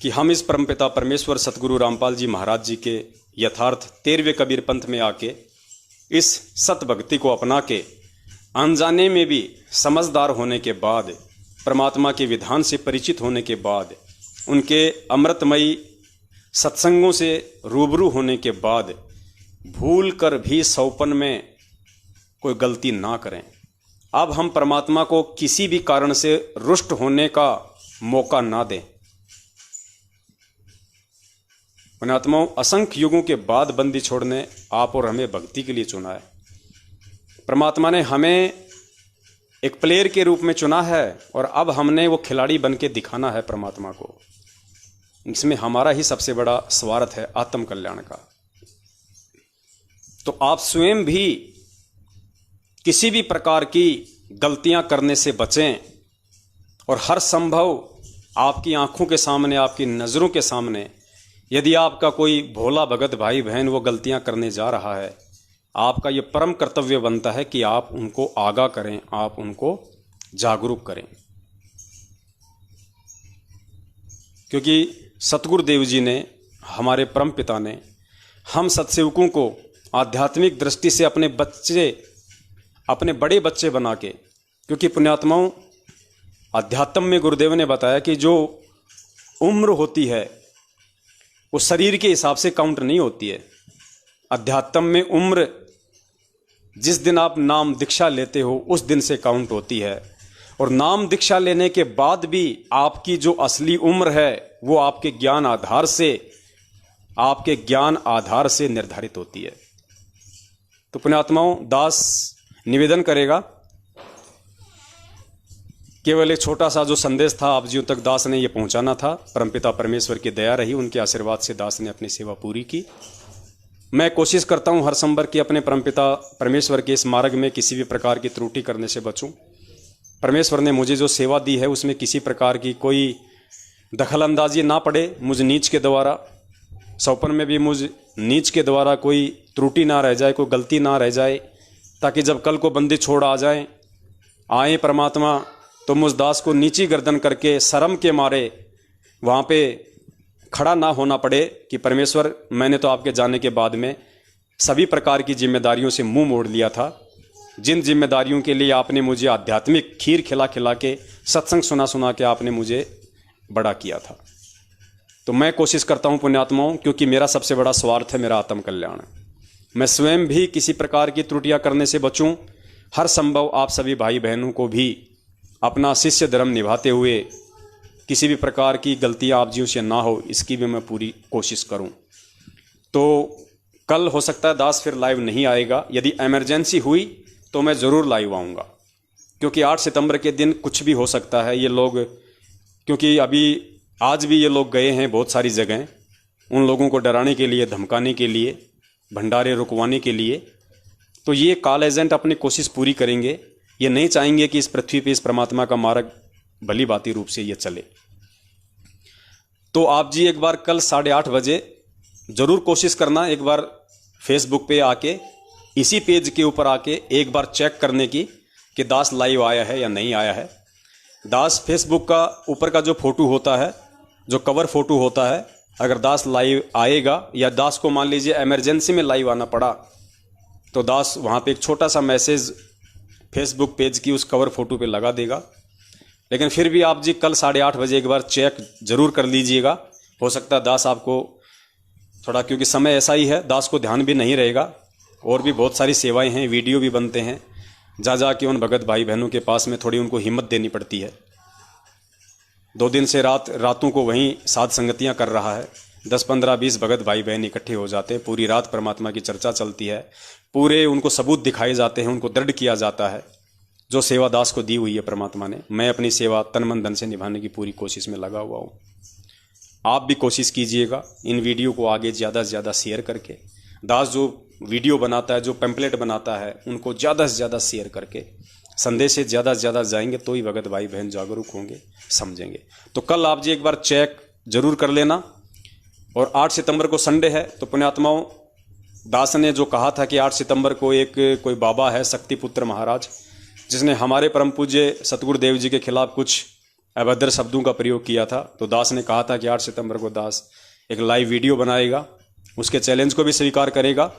Speaker 1: कि हम इस परमपिता परमेश्वर सतगुरु रामपाल जी महाराज जी के यथार्थ 13वें कबीर पंथ में आके इस सत भक्ति को अपना के अनजाने में भी समझदार होने के बाद, परमात्मा के विधान से परिचित होने के बाद, उनके अमृतमयी सत्संगों से रूबरू होने के बाद भूल कर भी सौपन में कोई गलती ना करें। अब हम परमात्मा को किसी भी कारण से रुष्ट होने का मौका ना दें। पुण्यात्माओं, असंख्य युगों के बाद बंदी छोड़ने आप और हमें भक्ति के लिए चुना है। परमात्मा ने हमें एक प्लेयर के रूप में चुना है और अब हमने वो खिलाड़ी बन के दिखाना है परमात्मा को। इसमें हमारा ही सबसे बड़ा स्वार्थ है आत्म कल्याण का। तो आप स्वयं भी किसी भी प्रकार की गलतियां करने से बचें और हर संभव आपकी आंखों के सामने, आपकी नज़रों के सामने यदि आपका कोई भोला भगत भाई बहन वो गलतियां करने जा रहा है, आपका ये परम कर्तव्य बनता है कि आप उनको आगाह करें, आप उनको जागरूक करें। क्योंकि सतगुरुदेव जी ने, हमारे परम पिता ने हम सत्सेवकों को आध्यात्मिक दृष्टि से अपने बच्चे, अपने बड़े बच्चे बना के, क्योंकि पुण्यात्माओं अध्यात्म में गुरुदेव ने बताया कि जो उम्र होती है वो शरीर के हिसाब से काउंट नहीं होती है। अध्यात्म में उम्र जिस दिन आप नाम दीक्षा लेते हो उस दिन से काउंट होती है, और नाम दीक्षा लेने के बाद भी आपकी जो असली उम्र है वो आपके ज्ञान आधार से निर्धारित होती है। तो पुण्यात्माओं, दास निवेदन करेगा, केवल एक छोटा सा जो संदेश था आप जियों तक दास ने ये पहुंचाना था। परमपिता परमेश्वर की दया रही, उनके आशीर्वाद से दास ने अपनी सेवा पूरी की। मैं कोशिश करता हूं हर संभव कि अपने परमपिता परमेश्वर के इस मार्ग में किसी भी प्रकार की त्रुटि करने से बचूं। परमेश्वर ने मुझे जो सेवा दी है उसमें किसी प्रकार की कोई दखल अंदाजी ना पड़े मुझ नीच के द्वारा। सौपन में भी मुझ नीच के द्वारा कोई त्रुटि ना रह जाए, कोई गलती ना रह जाए, ताकि जब कल को बंदी छोड़ आए परमात्मा तो मुझ दास को नीची गर्दन करके शर्म के मारे वहाँ पे खड़ा ना होना पड़े कि परमेश्वर, मैंने तो आपके जाने के बाद में सभी प्रकार की जिम्मेदारियों से मुंह मोड़ लिया था। जिन जिम्मेदारियों के लिए आपने मुझे आध्यात्मिक खीर खिला खिला के, सत्संग सुना सुना के आपने मुझे बड़ा किया था। तो मैं कोशिश करता हूँ पुण्यात्माओं, क्योंकि मेरा सबसे बड़ा स्वार्थ है मेरा आत्म कल्याण। मैं स्वयं भी किसी प्रकार की त्रुटियां करने से बचूं। हर संभव आप सभी भाई बहनों को भी अपना शिष्य धर्म निभाते हुए किसी भी प्रकार की गलतियां आप जियों से ना हो, इसकी भी मैं पूरी कोशिश करूं। तो कल हो सकता है दास फिर लाइव नहीं आएगा। यदि इमरजेंसी हुई तो मैं ज़रूर लाइव आऊँगा, क्योंकि 8 सितंबर के दिन कुछ भी हो सकता है। ये लोग, क्योंकि अभी आज भी ये लोग गए हैं बहुत सारी जगह, उन लोगों को डराने के लिए, धमकाने के लिए, भंडारे रुकवाने के लिए। तो ये काल एजेंट अपनी कोशिश पूरी करेंगे। ये नहीं चाहेंगे कि इस पृथ्वी पे इस परमात्मा का मार्ग भली भांति रूप से ये चले। तो आप जी एक बार कल 8:30 बजे ज़रूर कोशिश करना, एक बार फेसबुक पे आके, इसी पेज के ऊपर आके एक बार चेक करने की कि दास लाइव आया है या नहीं आया है। दास फेसबुक का ऊपर का जो फोटो होता है, जो कवर फोटो होता है, अगर दास लाइव आएगा या दास को मान लीजिए इमरजेंसी में लाइव आना पड़ा तो दास वहाँ पे एक छोटा सा मैसेज फेसबुक पेज की उस कवर फोटो पे लगा देगा। लेकिन फिर भी आप जी कल 8:30 बजे एक बार चेक जरूर कर लीजिएगा। हो सकता है दास आपको थोड़ा, क्योंकि समय ऐसा ही है, दास को ध्यान भी नहीं रहेगा। और भी बहुत सारी सेवाएं हैं, वीडियो भी बनते हैं, जा के उन भगत भाई बहनों के पास में थोड़ी उनको हिम्मत देनी पड़ती है। 2 दिन से रातों को वहीं साध संगतियां कर रहा है। 10, 15, 20 भगत भाई बहन इकट्ठे हो जाते हैं, पूरी रात परमात्मा की चर्चा चलती है, पूरे उनको सबूत दिखाए जाते हैं, उनको दृढ़ किया जाता है जो सेवा दास को दी हुई है परमात्मा ने। मैं अपनी सेवा तन मन धन से निभाने की पूरी कोशिश में लगा हुआ हूँ। आप भी कोशिश कीजिएगा इन वीडियो को आगे ज़्यादा से ज़्यादा शेयर करके। दास जो वीडियो बनाता है, जो पैम्पलेट बनाता है, उनको ज़्यादा से ज़्यादा शेयर करके संदेश से ज़्यादा जाएंगे तो ही भगत भाई बहन जागरूक होंगे, समझेंगे। तो कल आप जी एक बार चेक जरूर कर लेना। और 8 सितंबर को संडे है, तो पुण्यात्माओं दास ने जो कहा था कि 8 सितंबर को एक कोई बाबा है शक्तिपुत्र महाराज, जिसने हमारे परम पूज्य सतगुरुदेव जी के खिलाफ कुछ अभद्र शब्दों का प्रयोग किया था। तो दास ने कहा था कि 8 सितंबर को दास एक लाइव वीडियो बनाएगा, उसके चैलेंज को भी स्वीकार करेगा।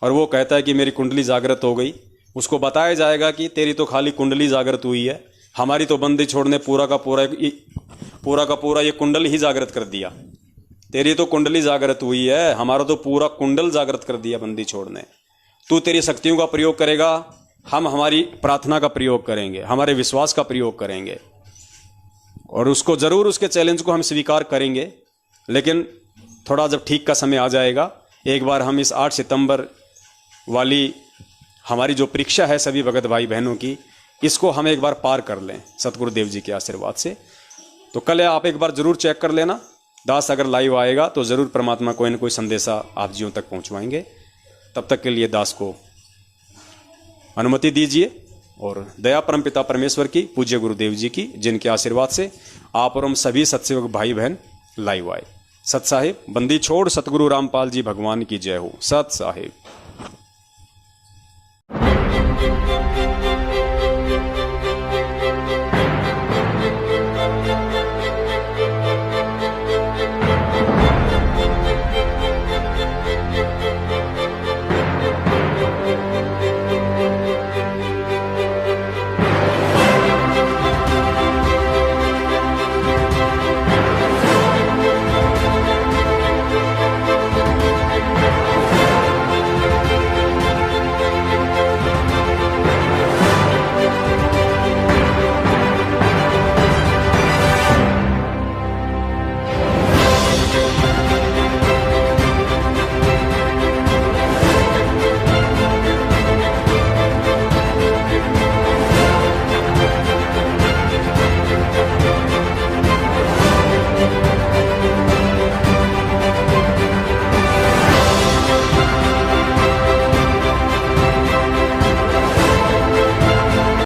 Speaker 1: और वो कहता है कि मेरी कुंडली जागृत हो गई। उसको बताया जाएगा कि तेरी तो खाली कुंडली जागृत हुई है, हमारी तो बंदी छोड़ने पूरा का पूरा ये कुंडल ही जागृत कर दिया। तेरी तो कुंडली जागृत हुई है, हमारा तो पूरा कुंडल जागृत कर दिया बंदी छोड़ने। तू तेरी शक्तियों का प्रयोग करेगा, हम हमारी प्रार्थना का प्रयोग करेंगे, हमारे विश्वास का प्रयोग करेंगे, और उसको जरूर उसके चैलेंज को हम स्वीकार करेंगे। लेकिन थोड़ा जब ठीक का समय आ जाएगा, एक बार हम इस 8 सितंबर वाली हमारी जो परीक्षा है सभी भगत भाई बहनों की, इसको हम एक बार पार कर लें सतगुरुदेव जी के आशीर्वाद से। तो कल आप एक बार जरूर चेक कर लेना। दास अगर लाइव आएगा तो जरूर परमात्मा कोई न कोई संदेशा आप जीवों तक पहुंचवाएंगे। तब तक के लिए दास को अनुमति दीजिए, और दया परमपिता परमेश्वर की, पूज्य गुरुदेव जी की, जिनके आशीर्वाद से आप और हम सभी सत्सेवक भाई बहन लाइव आए। सत साहिब बंदी छोड़ सतगुरु रामपाल जी भगवान की जय हो। सत साहिब।